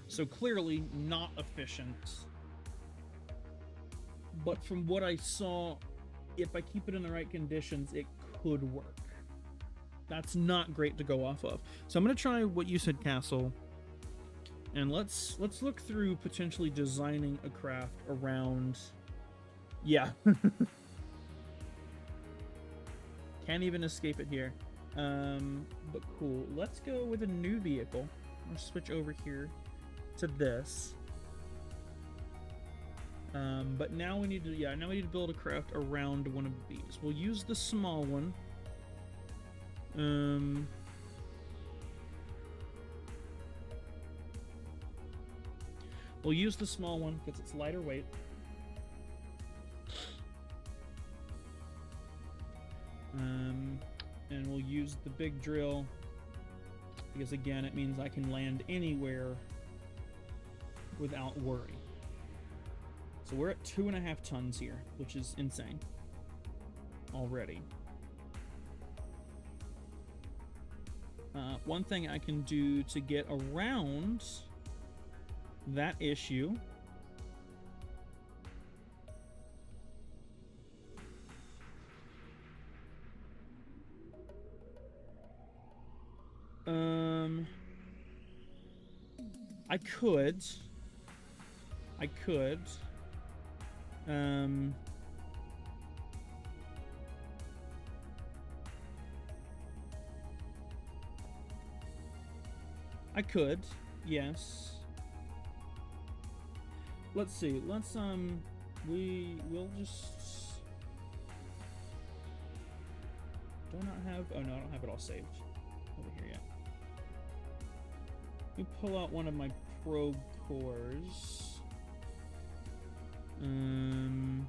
So clearly not efficient. But from what I saw, if I keep it in the right conditions, it could work. That's not great to go off of. So I'm going to try what you said, Castle. And let's look through potentially designing a craft around. Yeah. Can't even escape it here. But cool. Let's go with a new vehicle. I'll switch over here to this. But now we need to, now we need to build a craft around one of these. We'll use the small one. We'll use the small one because it's lighter weight. And we'll use the big drill because, again, it means I can land anywhere without worry. So we're at 2.5 tons here, which is insane already. One thing I can do to get around that issue I could yes. Let's see. We'll just... Do I not have... Oh, no, I don't have it all saved over here yet. Let me pull out one of my probe cores. And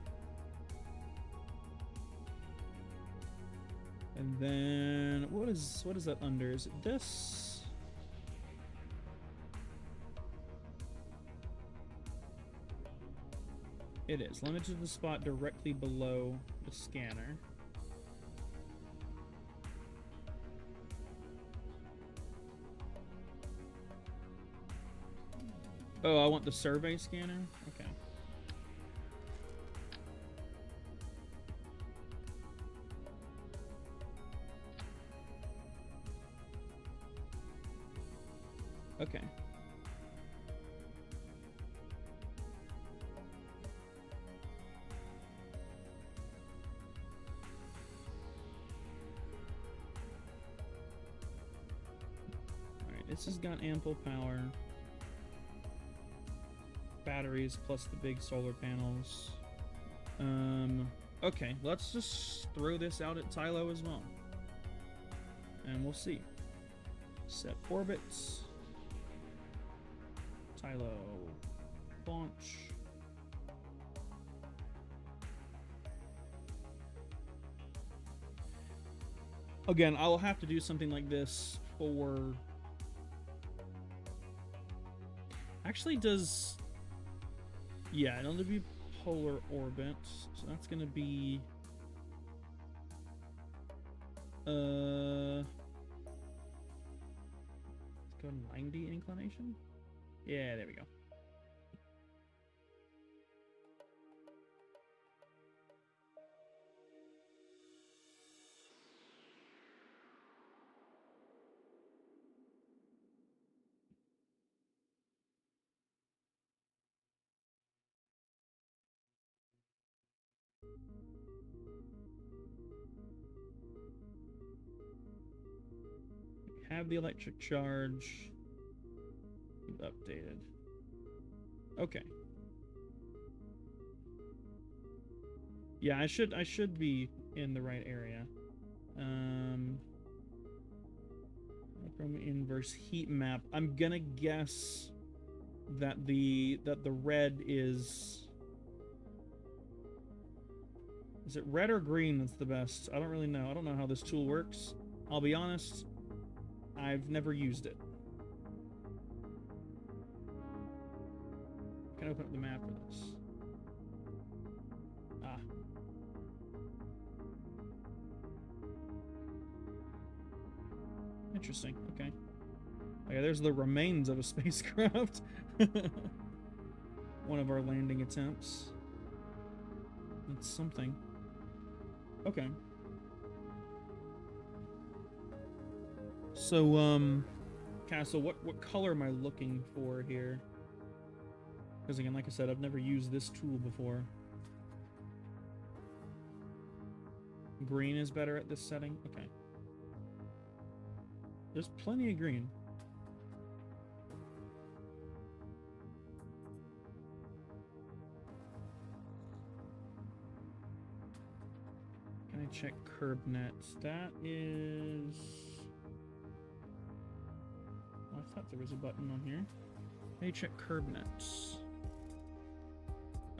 then... What is that under? Is it this? It is. Limited to the spot directly below the scanner. Oh, I want the survey scanner? Okay. Okay. This has got ample power. Batteries plus the big solar panels. Okay, let's just throw this out at Tylo as well. And we'll see. Set orbits. Tylo. Launch. Again, I will have to do something like this for... Actually, does... Yeah, it'll be polar orbit, so that's gonna be... Let's go 90 inclination? Yeah, there we go. Have the electric charge updated. Okay. Yeah, I should be in the right area. From inverse heat map. I'm gonna guess that the red is it red or green that's the best? I don't really know. I don't know how this tool works. I'll be honest. I've never used it. I can open up the map for this. Ah. Interesting. Okay. Okay, there's the remains of a spacecraft. One of our landing attempts. It's something. Okay. So, Castle, what color am I looking for here? Because again, like I said, I've never used this tool before. Green is better at this setting? Okay. There's plenty of green. Can I check curb nets? That is... Oh, I thought there was a button on here. Let me check curb nets.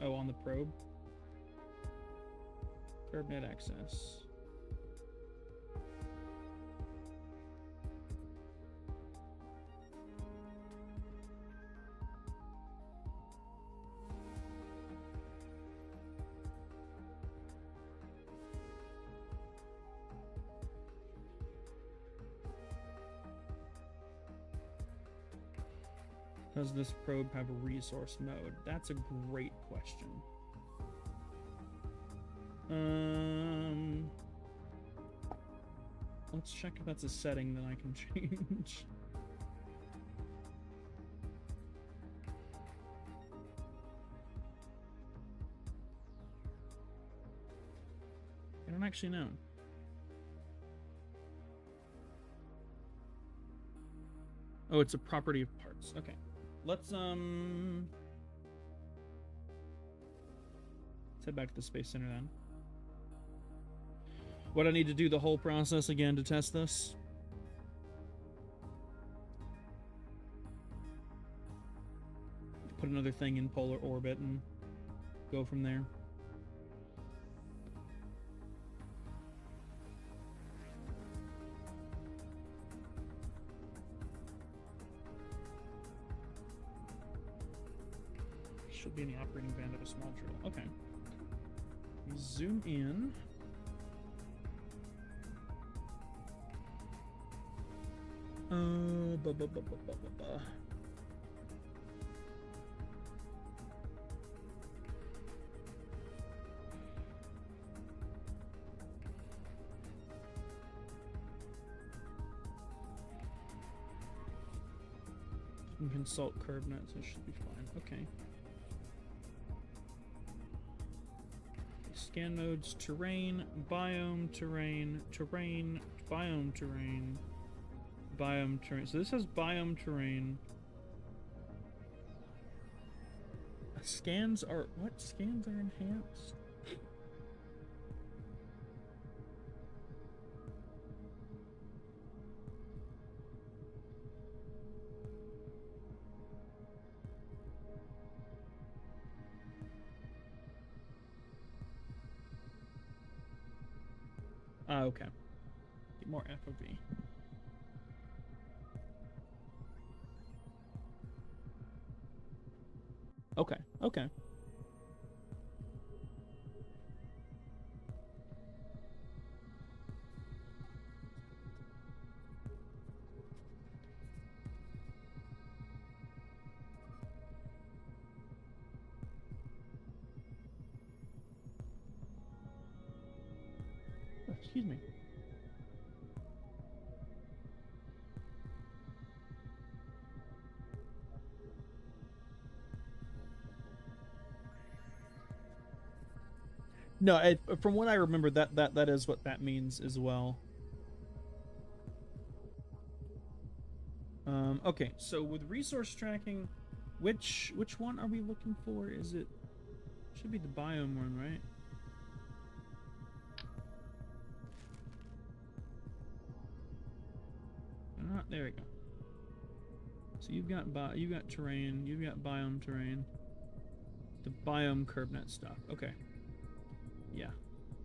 Oh, on the probe. Curb net access. Does this probe have a resource mode? That's a great question. Let's check if that's a setting that I can change. I don't actually know. Oh, it's a property of parts. Okay. Let's head back to the Space Center then. What, I need to do the whole process again to test this? Put another thing in polar orbit and go from there. Should be in the operating band of a small drill. Okay. We zoom in. You can consult curve nets, it should be fine. Okay. Scan modes, terrain, biome, terrain, terrain, biome, terrain, biome, terrain. So this has biome, terrain. Scans are, what? Scans are enhanced? Okay. Get more FOV. Okay, okay. Oh, excuse me. No, from what I remember, that is what that means as well. Okay, so with resource tracking, which one are we looking for? Is it should be the biome one, right? Not there we go. So you've got terrain, you've got biome terrain, the biome curve net stuff. Okay. Yeah.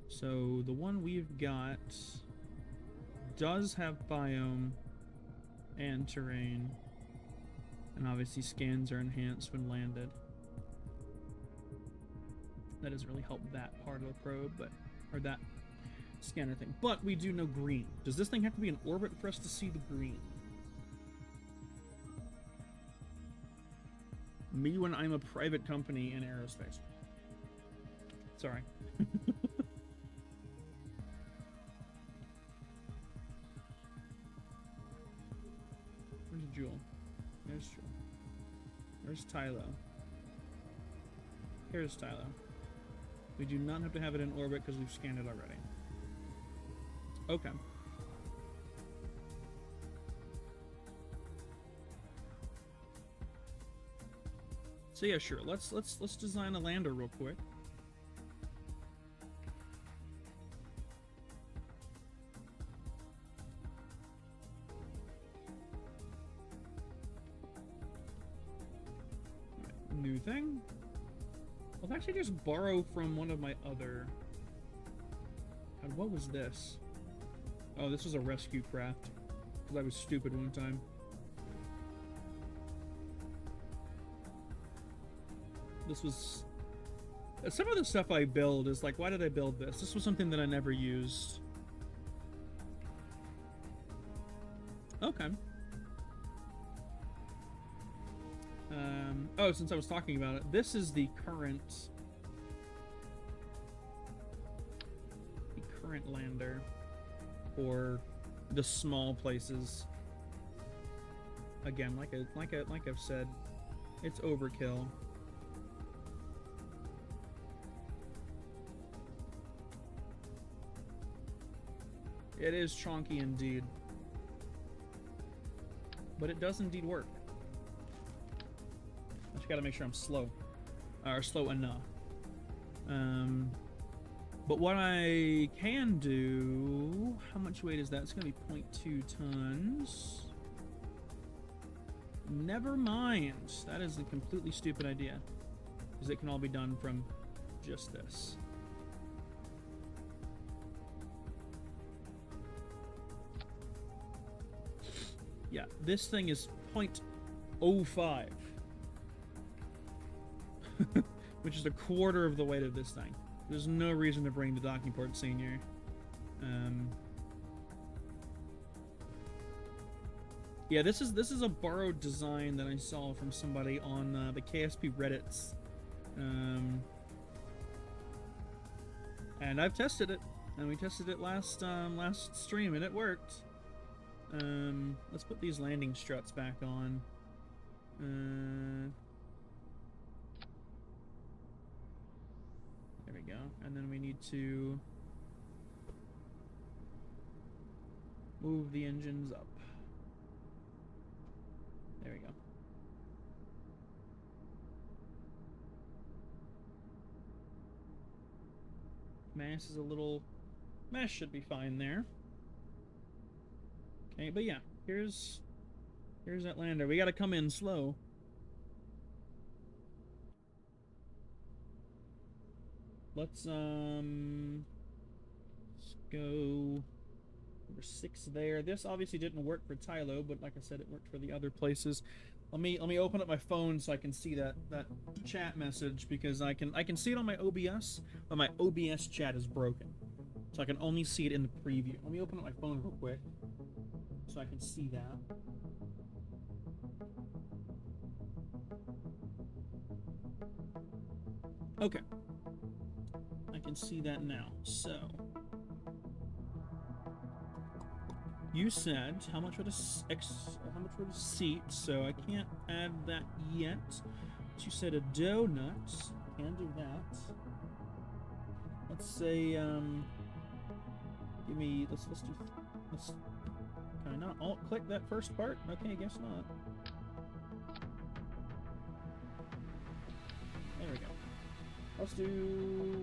So the one we've got does have biome and terrain, and obviously scans are enhanced when landed. That doesn't really help that part of the probe, but or that scanner thing. But we do know green. Does this thing have to be in orbit for us to see the green? Me when I'm a private company in aerospace. Sorry. Where's Jewel. There's Jewel. Where's Tylo? Here's Tylo. We do not have to have it in orbit because we've scanned it already. Okay. So yeah, sure. Let's design a lander real quick. New thing. I'll actually just borrow from one of my other. God, what was this? Oh, this was a rescue craft. Because I was stupid one time. This was... Some of the stuff I build is like, why did I build this? This was something that I never used. Okay. Oh, since I was talking about it, this is the current lander for the small places. Again, like I've said, it's overkill. It is chonky indeed, but it does indeed work. I just gotta make sure I'm slow, or slow enough. But what I can do, how much weight is that? It's gonna be 0.2 tons. Never mind. That is a completely stupid idea, because it can all be done from just this. Yeah, this thing is 0.05. Which is a quarter of the weight of this thing. There's no reason to bring the docking port senior. Yeah, this is a borrowed design that I saw from somebody on the KSP Reddits. And I've tested it. And we tested it last stream, and it worked. Let's put these landing struts back on. There we go. And then we need to move the engines up. There we go. Mass is a little... Mass should be fine there. Okay, but yeah, here's that lander. We gotta come in slow. Let's go number 6 there. This obviously didn't work for Tylo, but like I said, it worked for the other places. Let me open up my phone so I can see that chat message, because I can see it on my OBS, but my OBS chat is broken, so I can only see it in the preview. Let me open up my phone real quick so I can see that. Okay. I can see that now. So, you said how much would a seat? So I can't add that yet. But you said a donut. Can do that. Let's say give me let's can I not alt click that first part? Okay, I guess not. There we go.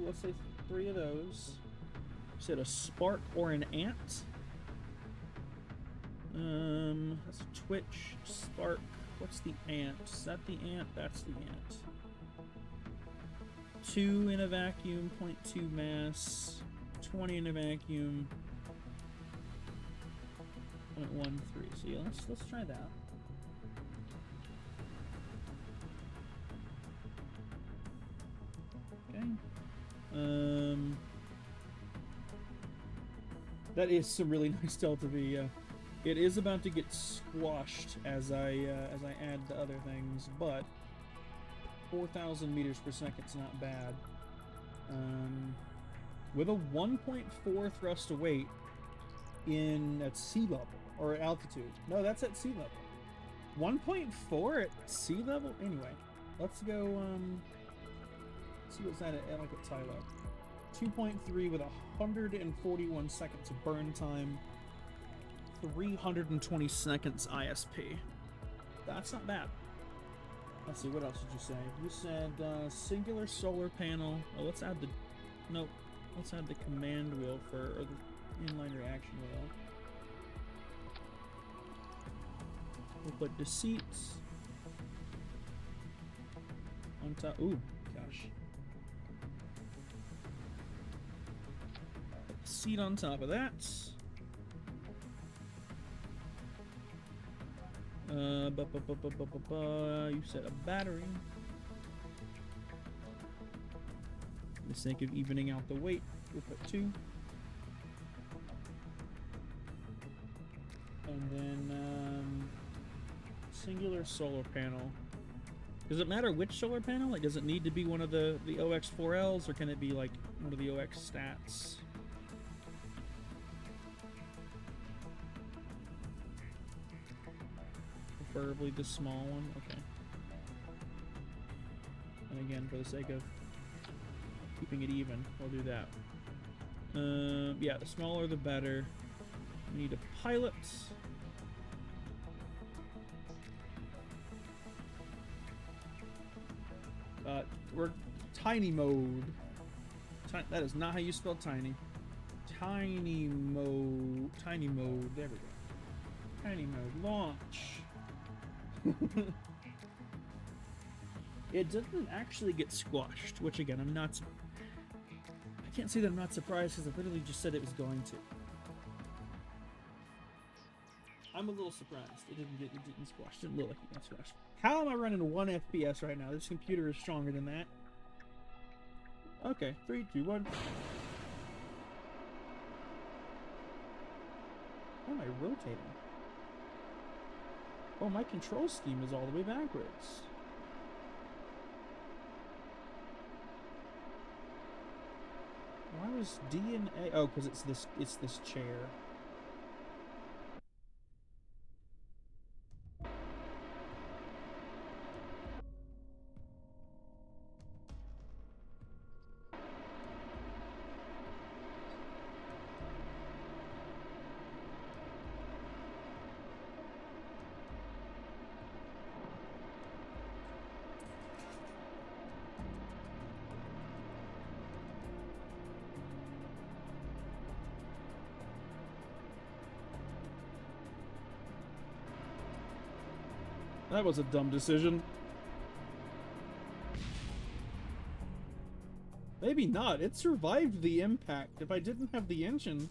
Let's say 3 of those. Said a spark or an ant. That's a twitch, spark. What's the ant? Is that the ant? That's the ant. 2 in a vacuum, 0.2 mass. 20 in a vacuum. 0.13. So yeah, let's try that. Okay. That is some really nice Delta V. It is about to get squashed as I add the other things, but 4,000 meters per second is not bad. With a 1.4 thrust to weight at sea level or altitude. No, that's at sea level. 1.4 at sea level? Anyway, let's go, see what's that at like at Tylo. 2.3 with 141 seconds of burn time. 320 seconds ISP. That's not bad. Let's see, what else did you say? You said singular solar panel. Oh, let's add the... Nope. Let's add the command wheel for... or the inline reaction wheel. We'll put deceits on top. Ooh, gosh. Put deceit on top of that. You said a battery. For the sake of evening out the weight, we'll put 2. And then, singular solar panel. Does it matter which solar panel? Like, does it need to be one of the OX4Ls, or can it be, like, one of the OX stats? Preferably the small one. Okay. And again, for the sake of keeping it even, we'll do that. Yeah, the smaller the better. We need a pilot. We're tiny mode. That is not how you spell tiny. Tiny mode. Tiny mode. There we go. Tiny mode. Launch. It doesn't actually get squashed, which again, I'm not... I can't say that I'm not surprised, because I literally just said it was going to. I'm a little surprised. It didn't squash. Didn't look like it got squashed. How am I running 1 FPS right now? This computer is stronger than that. Okay, 3, 2, 1. Why am I rotating? Oh, my control scheme is all the way backwards. Why was D and A? Oh, because it's this chair. That was a dumb decision. Maybe not. It survived the impact. If I didn't have the engine...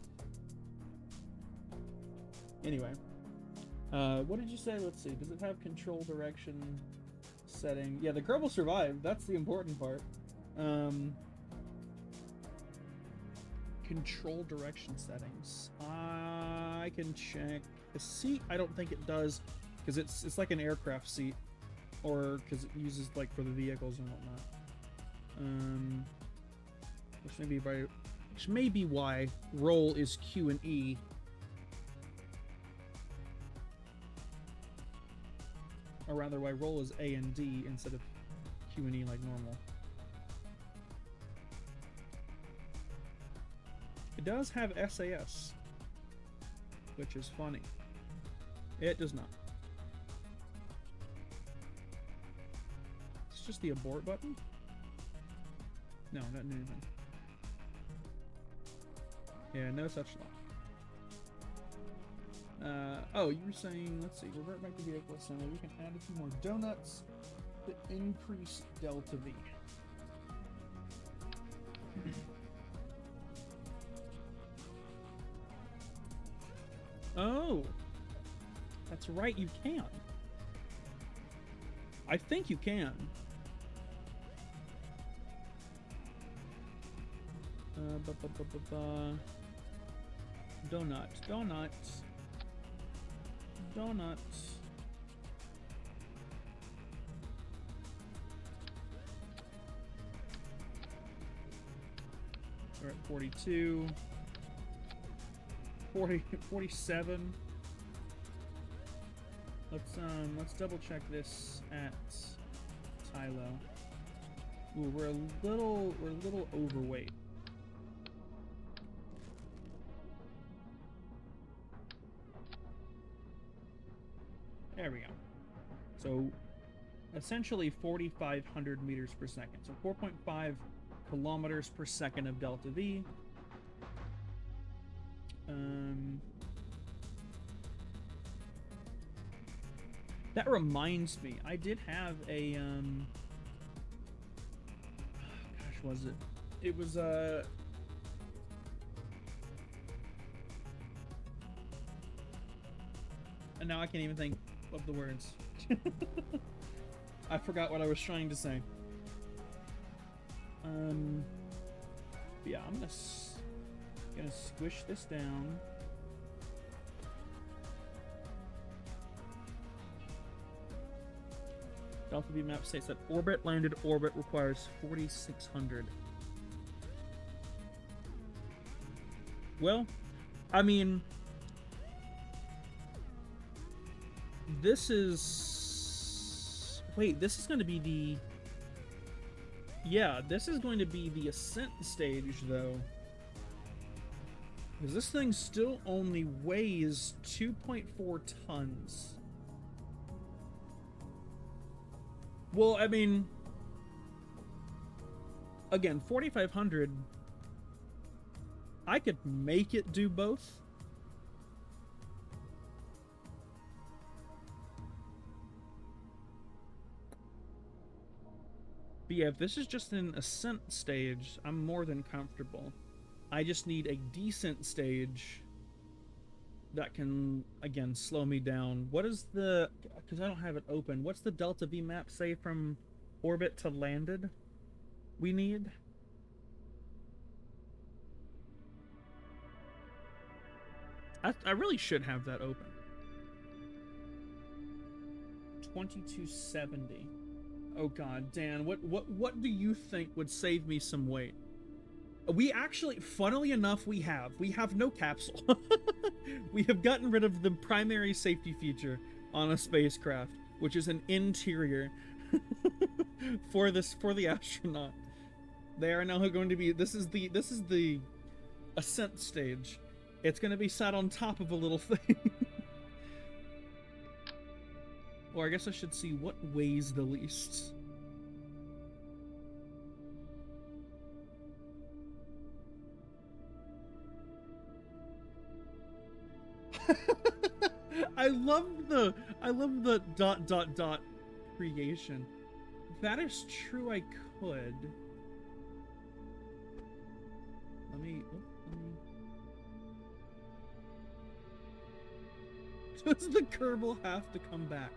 Anyway. What did you say? Let's see. Does it have control direction setting? Yeah, the Kerbal survived. That's the important part. Control direction settings. I can check. The seat, I don't think it does. Because it's like an aircraft seat, or because it uses like for the vehicles and whatnot. Which may be why roll is Q and E. Or rather, why roll is A and D instead of Q and E like normal. It does have SAS, which is funny. It does not. Just the abort button? No, not anything. Yeah, no such luck. Oh, you were saying, let's see, revert back to vehicle assembly. We can add a few more donuts to increase delta V. Oh, that's right, you can. I think you can. Donuts. We're at 42. 47. Let's double check this at Tylo. Ooh, we're a little overweight. There we go. So essentially 4,500 meters per second. So 4.5 kilometers per second of delta V. That reminds me, I did have a gosh, was it? It was and now I can't even think of the words. I forgot what I was trying to say. Yeah, I'm gonna squish this down. Delta V map states that landed orbit requires 4,600. Well, I mean, this is... Wait, this is going to be the... Yeah, this is going to be the ascent stage, though. Because this thing still only weighs 2.4 tons. Well, I mean... Again, 4,500... I could make it do both. But yeah, if this is just an ascent stage, I'm more than comfortable. I just need a descent stage that can, again, slow me down. What is the... Because I don't have it open. What's the Delta V map say from orbit to landed we need? I really should have that open. 2270. Oh god, Dan, what do you think would save me some weight? We actually, funnily enough, we have no capsule. We have gotten rid of the primary safety feature on a spacecraft, which is an interior for the astronaut. They are now going to be, this is the ascent stage. It's going to be sat on top of a little thing. Or I guess I should see what weighs the least. I love the ... creation. That is true, I could. Let me... Does the Kerbal have to come back?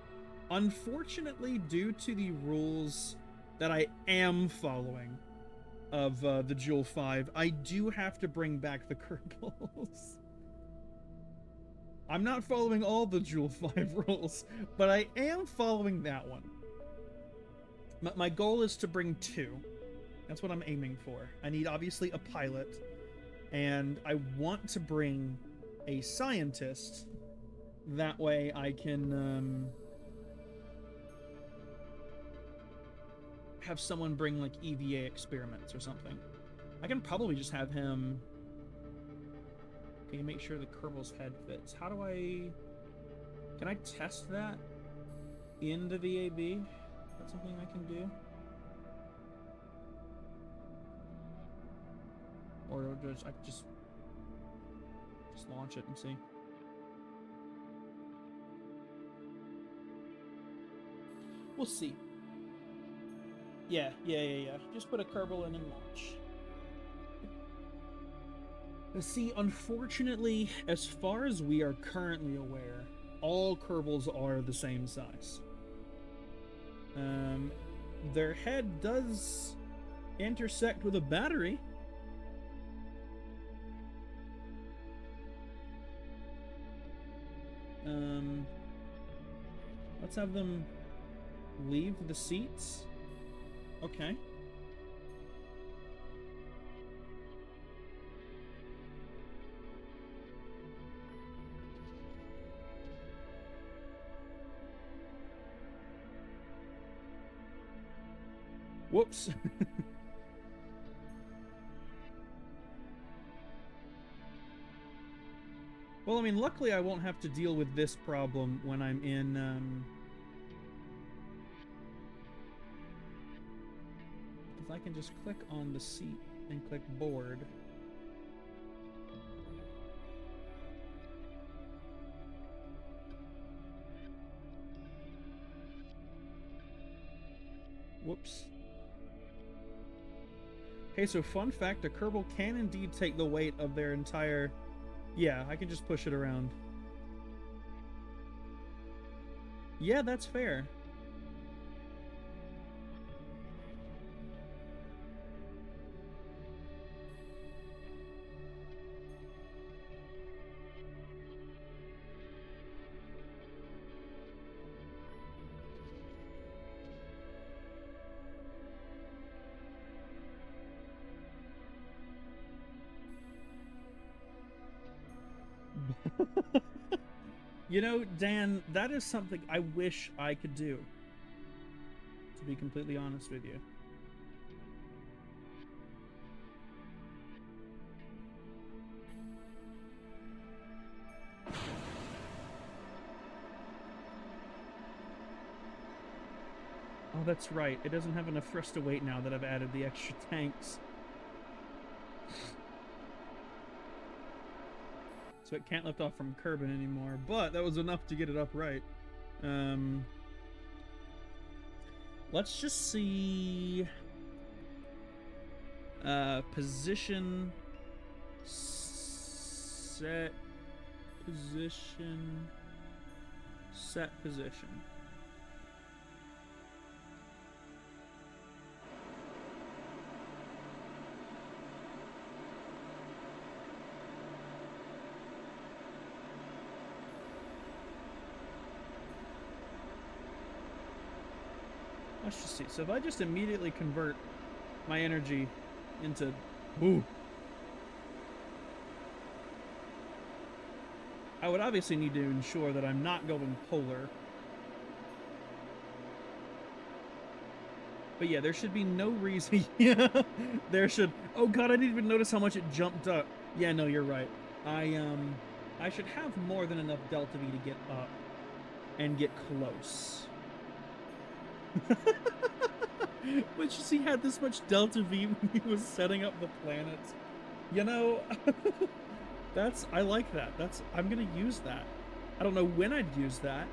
Unfortunately, due to the rules that I am following of the Joule 5, I do have to bring back the Kerbals. I'm not following all the Joule 5 rules, but I am following that one. My goal is to bring 2. That's what I'm aiming for. I need, obviously, a pilot, and I want to bring a scientist. That way I can have someone bring, like, EVA experiments or something. I can probably just have him... Okay, make sure the Kerbal's head fits. How do I... Can I test that in the VAB? That's something I can do? Or I just launch it and see. We'll see. Yeah. Just put a Kerbal in and launch. See, unfortunately, as far as we are currently aware, all Kerbals are the same size. Their head does intersect with a battery. Let's have them leave the seats. Okay. Whoops. Well, I mean, luckily I won't have to deal with this problem when I'm in, if I can just click on the seat and click board. Whoops. Okay, so fun fact, a Kerbal can indeed take the weight of their entire... Yeah, I can just push it around. Yeah, that's fair. You know, Dan, that is something I wish I could do. To be completely honest with you. Oh, that's right. It doesn't have enough thrust to weight now that I've added the extra tanks. So it can't lift off from Kerbin anymore, but that was enough to get it upright. Let's just see... position... Set... Position... Set position. Let's just see. So if I just immediately convert my energy into... Ooh. I would obviously need to ensure that I'm not going polar. But yeah, there should be no reason... Yeah, there should... Oh god, I didn't even notice how much it jumped up. Yeah, no, you're right. I should have more than enough delta V to get up and get close. But he had this much delta V when he was setting up the planets. You know, I like that. I'm gonna use that. I don't know when I'd use that,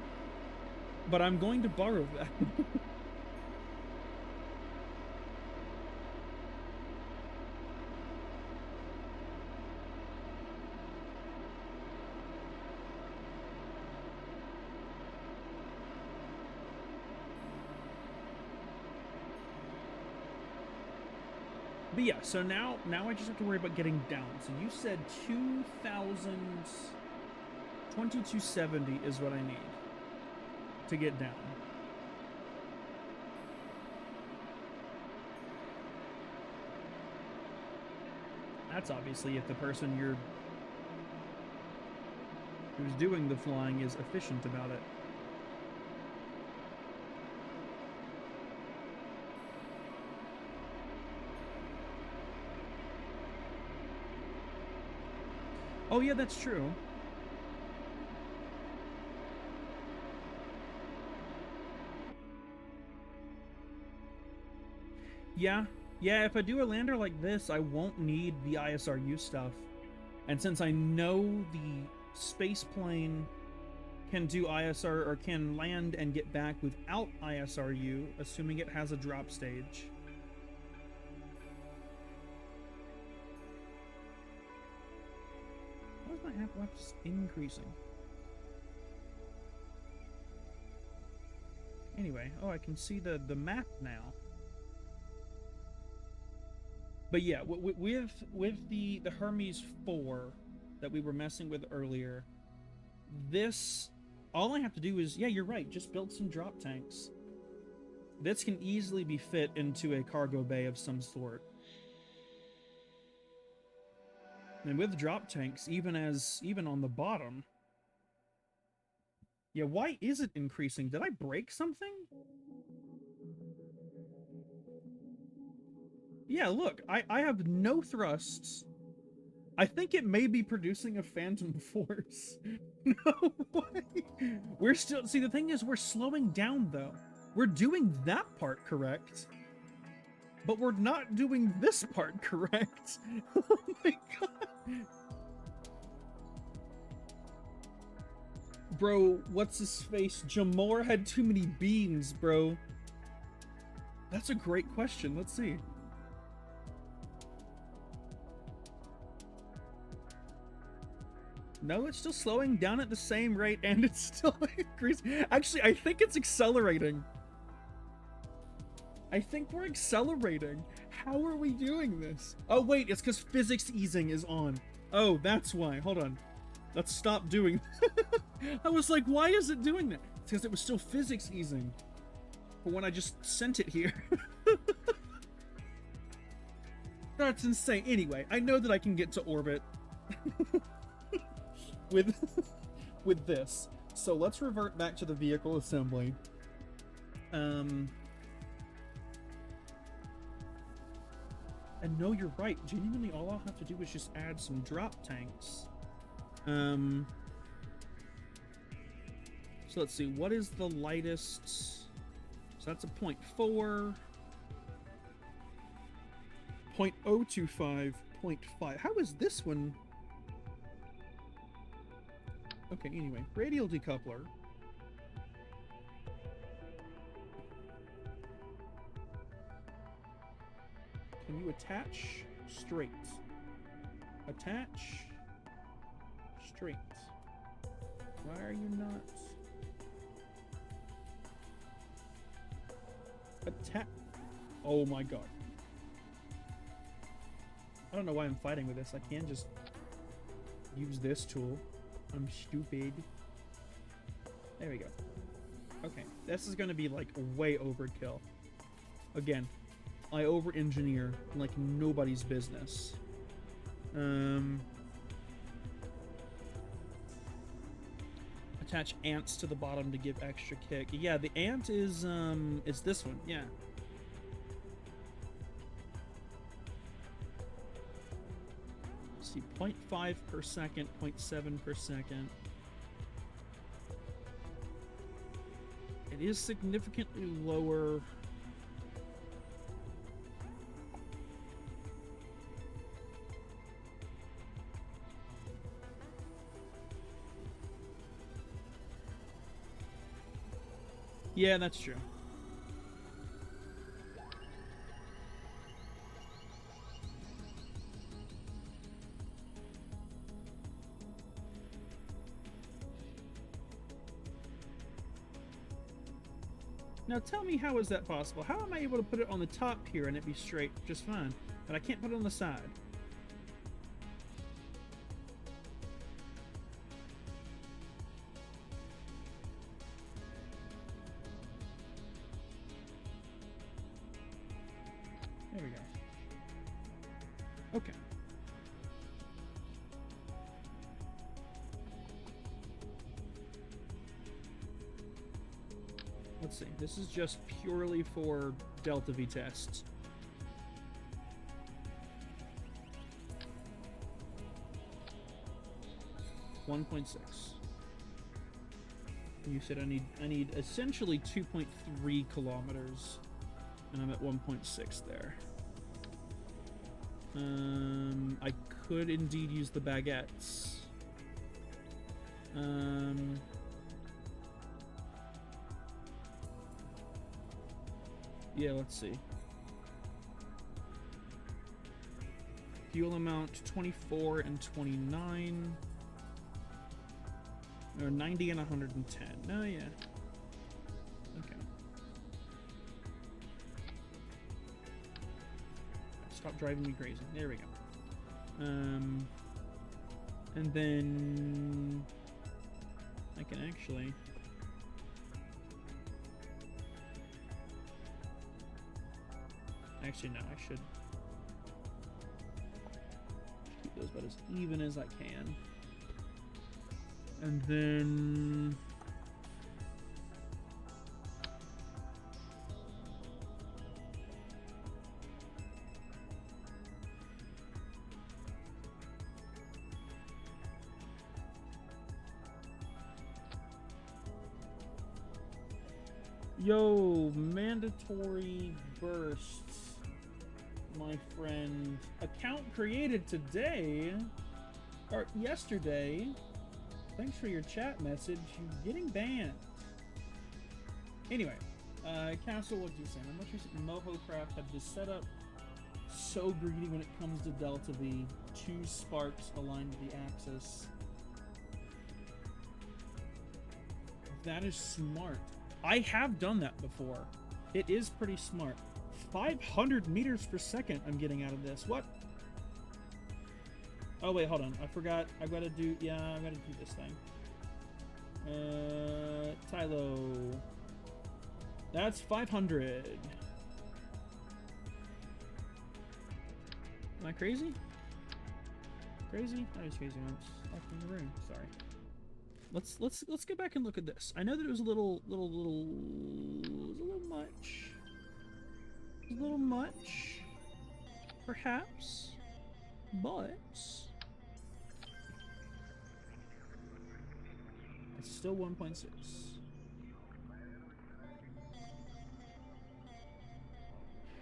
but I'm going to borrow that. But yeah, so now I just have to worry about getting down. So you said 2270 is what I need to get down. That's obviously if the person who's doing the flying is efficient about it. Oh yeah, that's true. Yeah, if I do a lander like this, I won't need the ISRU stuff. And since I know the space plane can do ISR, or can land and get back without ISRU, assuming it has a drop stage. Why is my half-life just increasing? Anyway, oh, I can see the map now. But yeah, with the Hermes 4 that we were messing with earlier, this, all I have to do is, yeah, you're right, just build some drop tanks. This can easily be fit into a cargo bay of some sort. And with drop tanks, even on the bottom... Yeah, why is it increasing? Did I break something? Yeah, look, I have no thrusts. I think it may be producing a phantom force. No way. We're still... See, the thing is, we're slowing down, though. We're doing that part correct. But we're not doing this part correct. Oh my god. Bro, what's his face? Jamor had too many beans, bro. That's a great question. Let's see. No, it's still slowing down at the same rate, and it's still increasing. Actually, I think it's accelerating. I think we're accelerating. How are we doing this? Oh, wait, it's because physics easing is on. Oh, that's why. Hold on. Let's stop doing I was like, why is it doing that? It's because it was still physics easing. But when I just sent it here. That's insane. Anyway, I know that I can get to orbit with this. So let's revert back to the vehicle assembly. And no, you're right. Genuinely, all I'll have to do is just add some drop tanks. So let's see, what is the lightest? So that's a 0.4. 0.025, 0.5. How is this one? Okay, anyway, radial decoupler. Can you attach straight? Attach straight. Why are you not? Attach. Oh my god. I don't know why I'm fighting with this. I can just use this tool. I'm stupid. There we go. Okay, this is gonna be like way overkill. Again, I over-engineer like nobody's business. Attach ants to the bottom to give extra kick. Yeah, the ant is this one. Yeah. Let's see, 0.5 per second, 0.7 per second. It is significantly lower. Yeah, that's true. Now tell me, how is that possible? How am I able to put it on the top here and it be straight just fine, but I can't put it on the side? There we go. Okay. Let's see. This is just purely for Delta V tests. $1.6. You said I need essentially 2.3 kilometers. And I'm at 1.6 there. I could indeed use the baguettes. Yeah, let's see. Fuel amount 24 and 29. Or 90 and 110. Oh, yeah. Okay. Stop driving me crazy. There we go. And then I can actually no, I should keep those about as even as I can. And then Yo, mandatory bursts, my friend. Account created today, or yesterday. Thanks for your chat message. You're getting banned. Anyway, Castle, what do you say? My most recent Moho craft had this set up. So greedy when it comes to Delta V. 2 sparks aligned to the axis. That is smart. I have done that before. It is pretty smart. 500 meters per second I'm getting out of this. What? Oh, wait, hold on. I forgot. I gotta do... Yeah, I gotta do this thing. Tylo. That's 500. Am I crazy? Crazy? I was crazy once. Locked in the room. Sorry. Let's go back and look at this. I know that it was a little much. It was a little much, perhaps, but it's still 1.6.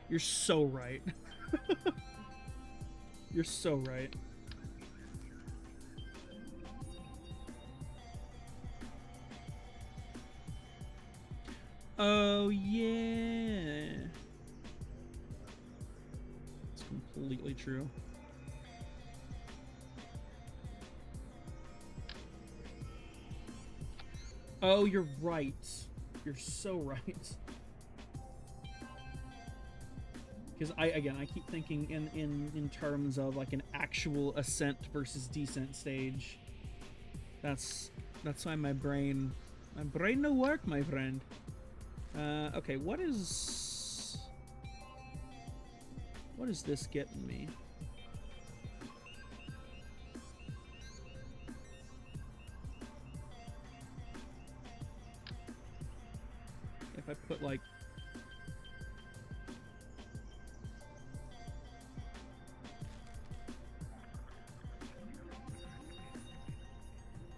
You're so right. You're so right. Oh, yeah. It's completely true. Oh, you're right. You're so right. Because I keep thinking in terms of like an actual ascent versus descent stage. That's why my brain no work, my friend. Okay, what is this getting me? If I put like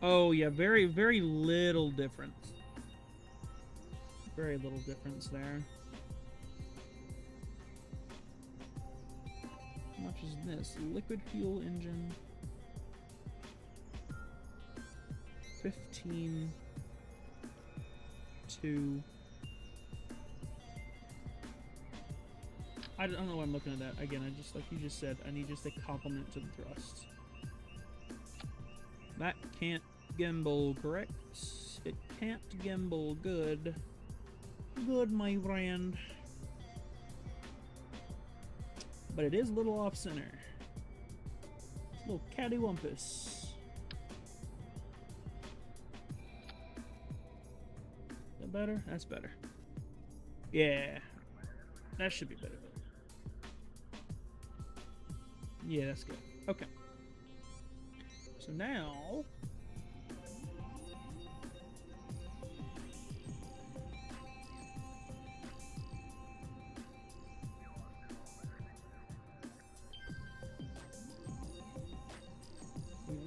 oh yeah, very, very little difference. Very little difference there. How much is this? Liquid fuel engine. 15 to... I don't know why I'm looking at that. Again, I just, like you just said, I need just a complement to the thrust. That can't gimbal, correct? It can't gimbal. Good. Good, my friend. But it is a little off center. It's a little cattywampus. Is that better? That's better. Yeah. That should be better. Yeah, that's good. Okay. So now...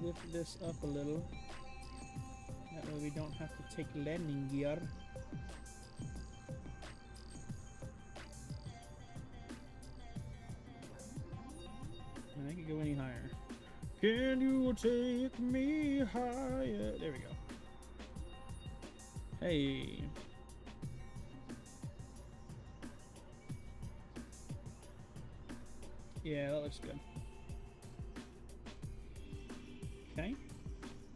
lift this up a little. That way we don't have to take landing gear. And I can go any higher. Can you take me higher? There we go. Hey. Yeah, that looks good. Okay,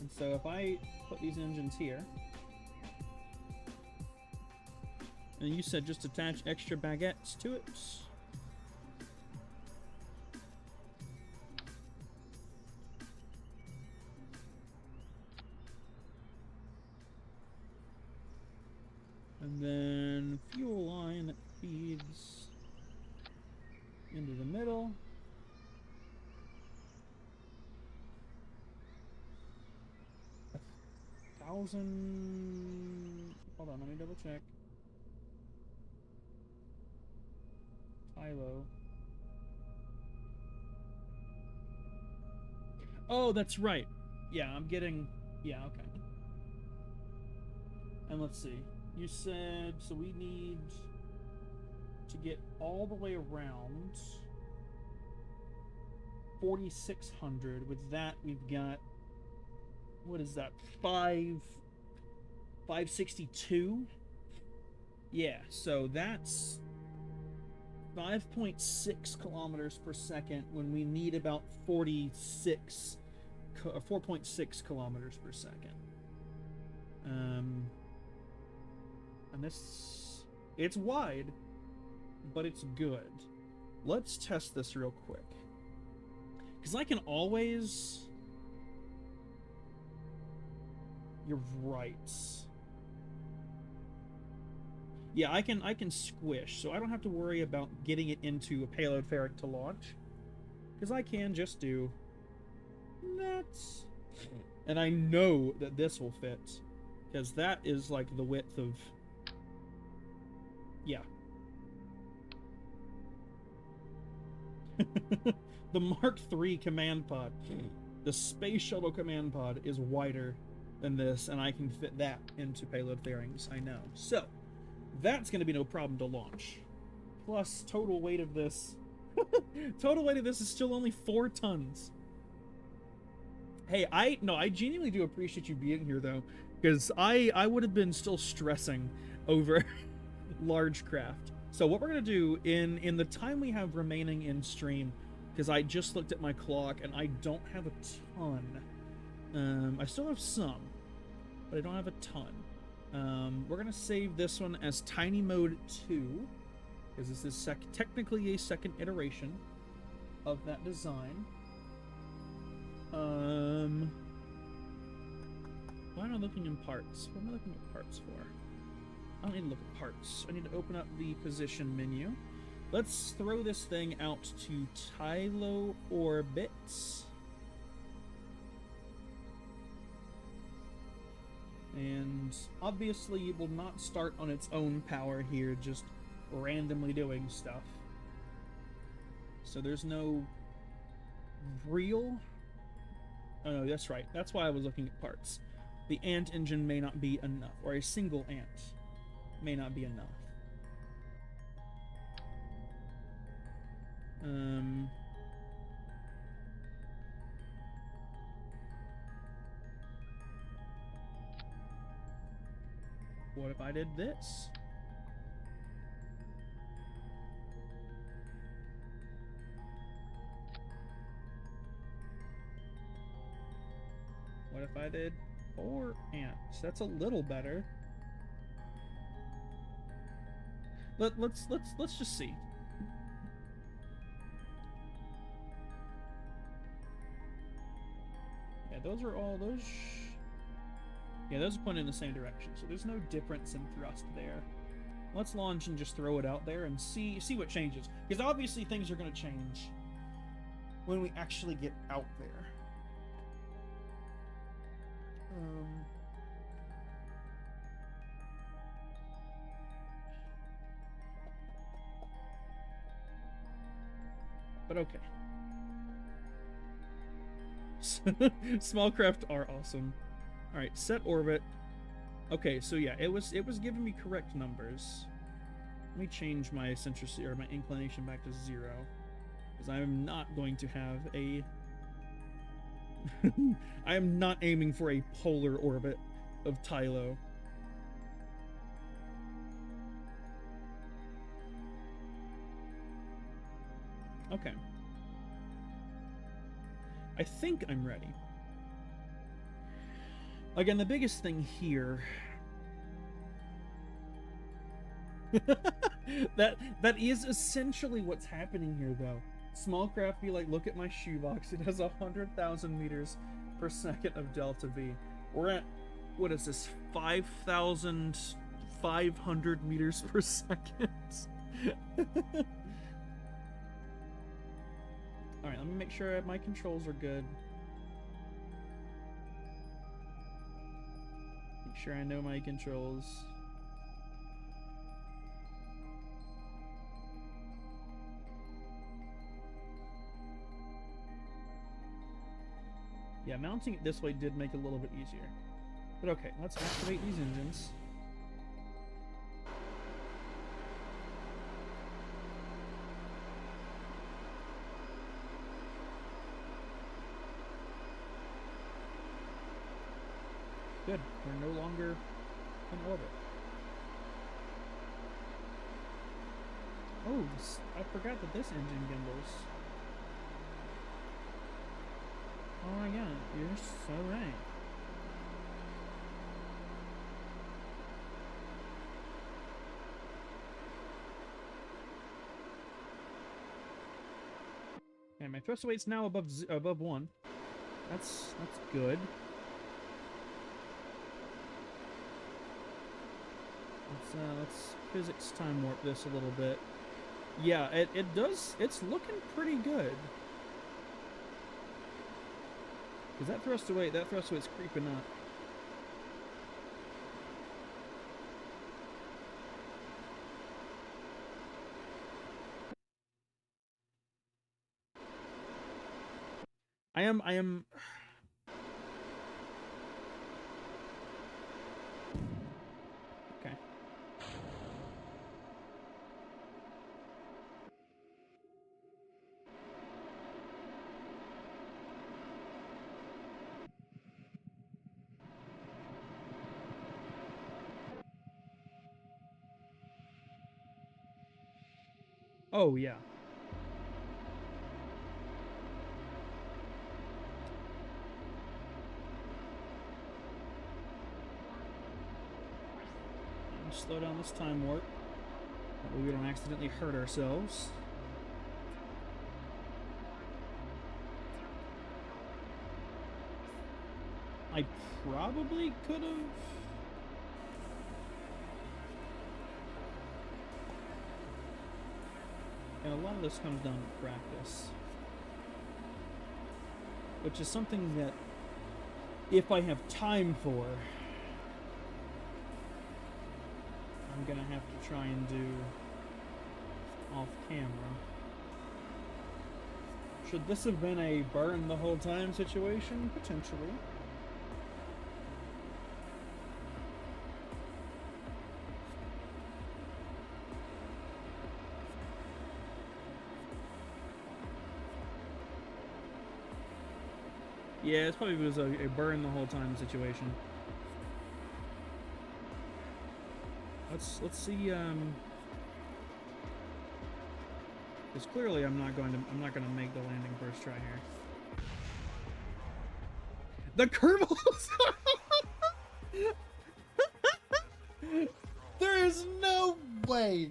and so if I put these engines here, and you said just attach extra baguettes to it. And then fuel line that feeds into the middle. Hold on, let me double check. Tylo. Oh, that's right. Yeah, I'm getting... Yeah, okay. And let's see. You said, so we need to get all the way around 4,600. With that, we've got, what is that, 562? Yeah, so that's 5.6 kilometers per second when we need about 4.6 kilometers per second. And this, it's wide, but it's good. Let's test this real quick. Because I can always... You're right. Yeah, I can squish, so I don't have to worry about getting it into a payload ferric to launch. Because I can just do that. And I know that this will fit. Because that is like the width of... Yeah. The Mark III command pod. The Space Shuttle command pod is wider than this, and I can fit that into payload fairings, I know. So, that's going to be no problem to launch. Plus, total weight of this... total weight of this is still only 4 tons. Hey, I genuinely do appreciate you being here, though, because I would have been still stressing over large craft. So what we're going to do, in the time we have remaining in stream, because I just looked at my clock, and I don't have a ton. I still have some, but I don't have a ton. We're going to save this one as Tiny Mode 2, because this is technically a second iteration of that design. Why am I looking in parts? What am I looking at parts for? I don't need to look at parts. I need to open up the position menu. Let's throw this thing out to Tylo orbits. And obviously it will not start on its own power here, just randomly doing stuff. So there's no real... Oh no, that's right. That's why I was looking at parts. The ant engine may not be enough, or a single ant may not be enough. What if I did this? What if I did 4 ants? That's a little better. Let's just see. Yeah, those are all those. Yeah, those point in the same direction, so there's no difference in thrust there. Let's launch and just throw it out there and see what changes, because obviously things are going to change when we actually get out there. But okay. Small craft are awesome. All right, set orbit. Okay, so yeah, it was giving me correct numbers. Let me change my eccentricity or my inclination back to 0, because I am not going to have a. I am not aiming for a polar orbit of Tylo. Okay. I think I'm ready. Again, the biggest thing here... that is essentially what's happening here, though. Small craft be like, look at my shoebox. It has 100,000 meters per second of delta V. We're at, what is this, 5,500 meters per second? Alright, let me make sure my controls are good. Make sure I know my controls. Yeah, mounting it this way did make it a little bit easier. But okay, let's activate these engines. Good. We're no longer in orbit. Oh, I forgot that this engine gimbals. Oh my god, you're so right. Okay, my thrust weight's now above 1. That's good. Let's physics time warp this a little bit. Yeah, it does. It's looking pretty good. Because that thrust weight's creeping up. I am. Okay. Oh, yeah. Slow down this time warp. That way we don't accidentally hurt ourselves. I probably could have. And a lot of this comes down to practice. Which is something that, if I have time for, I'm gonna have to try and do off camera. Should this have been a burn the whole time situation? Potentially. Yeah, it probably was a burn the whole time situation. Let's see. Because clearly I'm not gonna make the landing first try here. The Kerbal. There is no way.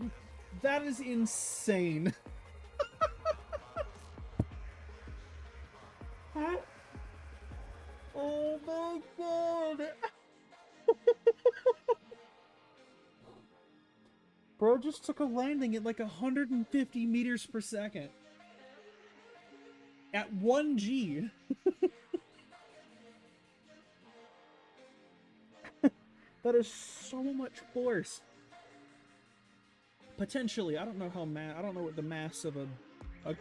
That is insane. Oh my god. Bro just took a landing at like 150 meters per second. At 1G. That is so much force. Potentially, I don't know what the mass of a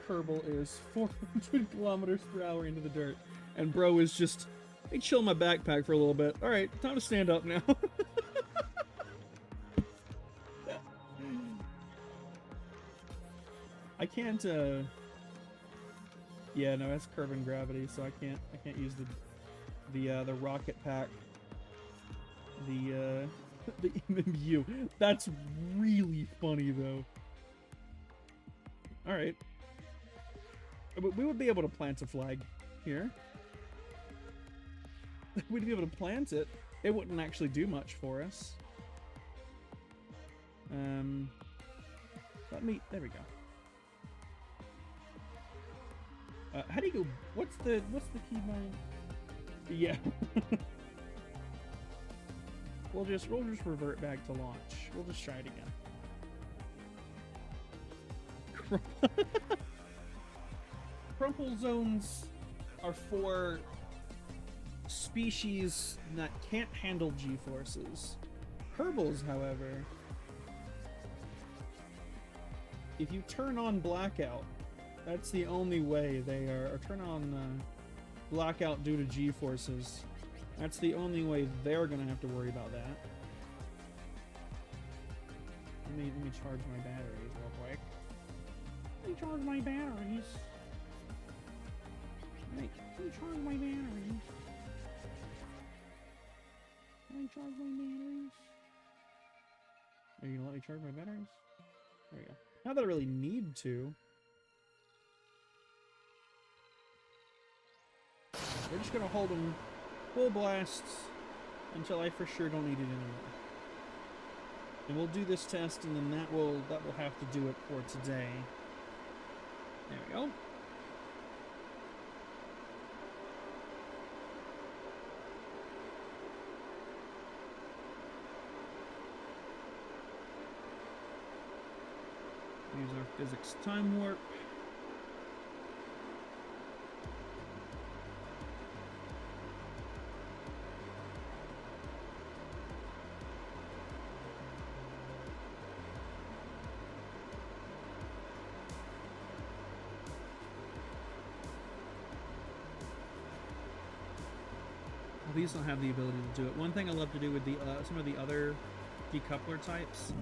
Kerbal is. 400 kilometers per hour into the dirt. And bro is just, hey, chill my backpack for a little bit. Alright, time to stand up now. I can't, yeah, no, that's curving gravity, so I can't use the rocket pack. The MMU. That's really funny, though. Alright. We would be able to plant a flag here. We'd be able to plant it. It wouldn't actually do much for us. There we go. How do you go? What's the keybind? Yeah. We'll just revert back to launch. We'll just try it again. Crumple zones are for species that can't handle G-forces. Kerbals, however, if you turn on blackout, that's the only way they are, or turn on blackout due to G-forces. That's the only way they're gonna have to worry about that. Let me charge my batteries real quick. Let me charge my batteries. Let me charge my batteries. me charge my batteries? Are you gonna let me charge my batteries? There we go. Not that I really need to. We're just gonna hold them full blast until I for sure don't need it anymore. And we'll do this test, and then that will have to do it for today. There we go. Use our physics time warp. Well, these don't have the ability to do it. One thing I love to do with the some of the other decoupler types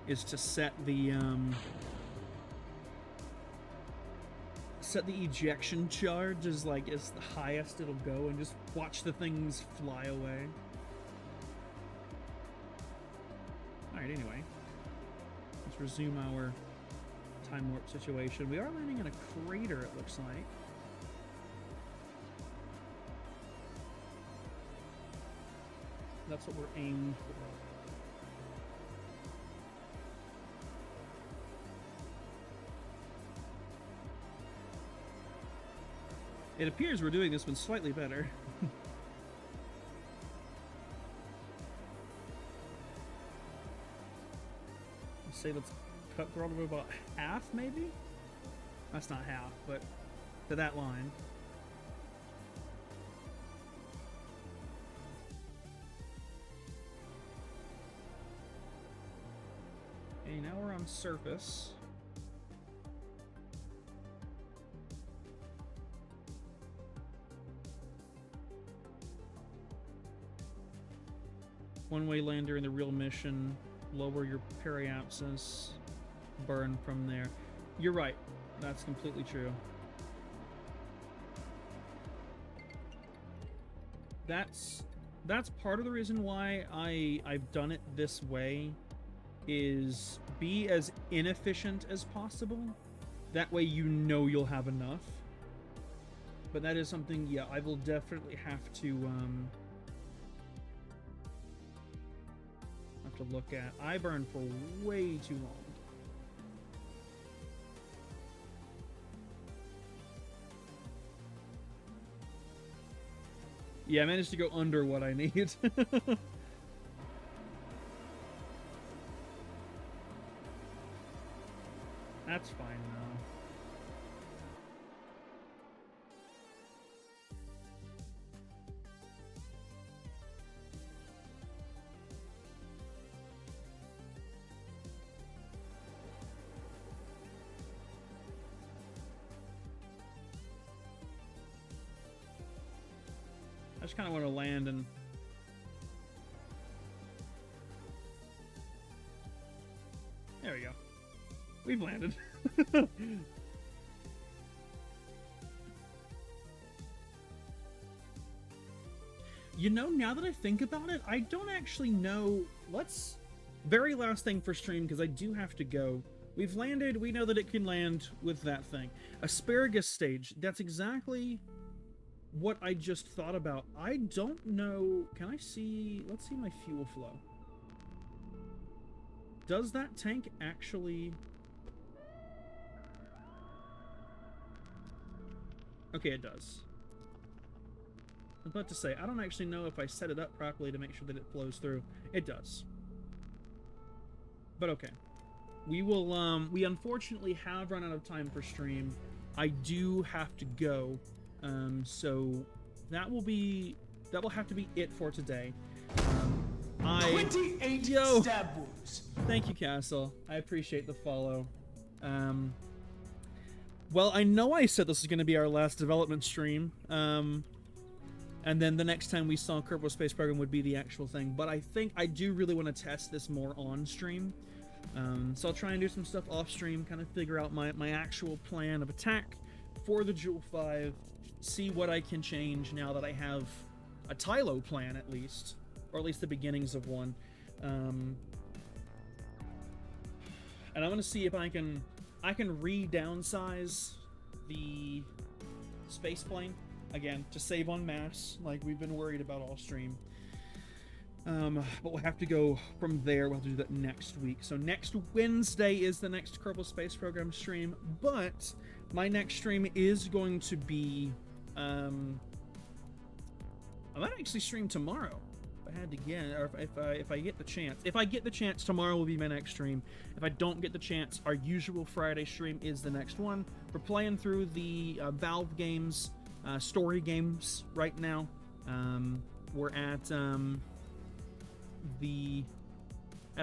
is to set the ejection charge as the highest it'll go, and just watch the things fly away. Alright, anyway. Let's resume our time warp situation. We are landing in a crater, it looks like. That's what we're aimed for. It appears we're doing this one slightly better. Let's say let's cut throttle to about half, maybe? That's not half, but to that line. Okay, now we're on surface. One-way lander in the real mission. Lower your periapsis. Burn from there. You're right. That's completely true. That's part of the reason why I've done it this way, is be as inefficient as possible. That way you know you'll have enough. But that is something, yeah, I will definitely have to look at. I burned for way too long. Yeah, I managed to go under what I need. That's fine now. I just kind of want to land and... There we go. We've landed. You know, now that I think about it, I don't actually know... Let's... Very last thing for stream, because I do have to go. We've landed. We know that it can land with that thing. Asparagus stage. That's exactly what I just thought about. I don't know... Can I see... Let's see my fuel flow. Does that tank actually... Okay, it does. I was about to say, I don't actually know if I set it up properly to make sure that it flows through. It does. But okay. We will, we unfortunately have run out of time for stream. I do have to go. So that will have to be it for today. 28 stab wounds. Thank you, Castle. I appreciate the follow. Well, I know I said this was going to be our last development stream. And then the next time we saw Kerbal Space Program would be the actual thing. But I think I do really want to test this more on stream. So I'll try and do some stuff off stream, kind of figure out my actual plan of attack for the Jewel 5. See what I can change now that I have a Tylo plan, at least. or at least the beginnings of one. And I'm gonna see if I can re-downsize the space plane again to save on mass, like we've been worried about all stream. But we'll have to go from there. We'll have to do that next week. So next Wednesday is the next Kerbal Space Program stream, but my next stream is going to be, I might actually stream tomorrow if I had to guess, or if I get the chance. If I get the chance, tomorrow will be my next stream. If I don't get the chance, our usual Friday stream is the next one. We're playing through the Valve games, story games right now. We're at a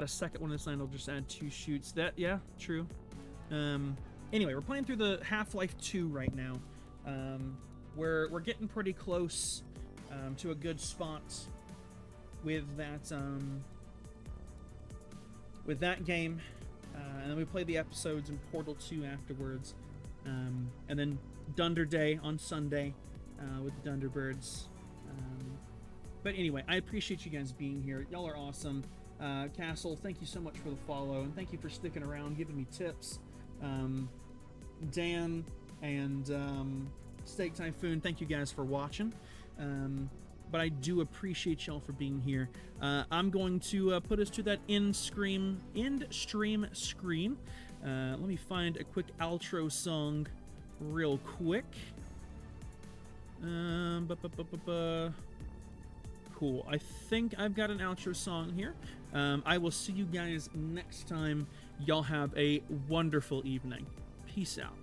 second one this night. I'll just add 2 shoots. Yeah, true. Anyway, we're playing through the Half-Life 2 right now. We're getting pretty close to a good spot with that game, and then we play the episodes in Portal 2 afterwards, and then Dunder Day on Sunday with the Dunderbirds. But anyway, I appreciate you guys being here. Y'all are awesome. Castle, thank you so much for the follow, and thank you for sticking around, giving me tips. Dan and Steak Typhoon, thank you guys for watching. But I do appreciate y'all for being here. I'm going to put us to that end stream screen. Let me find a quick outro song real quick. Cool. I think I've got an outro song here. I will see you guys next time. Y'all have a wonderful evening. Peace out.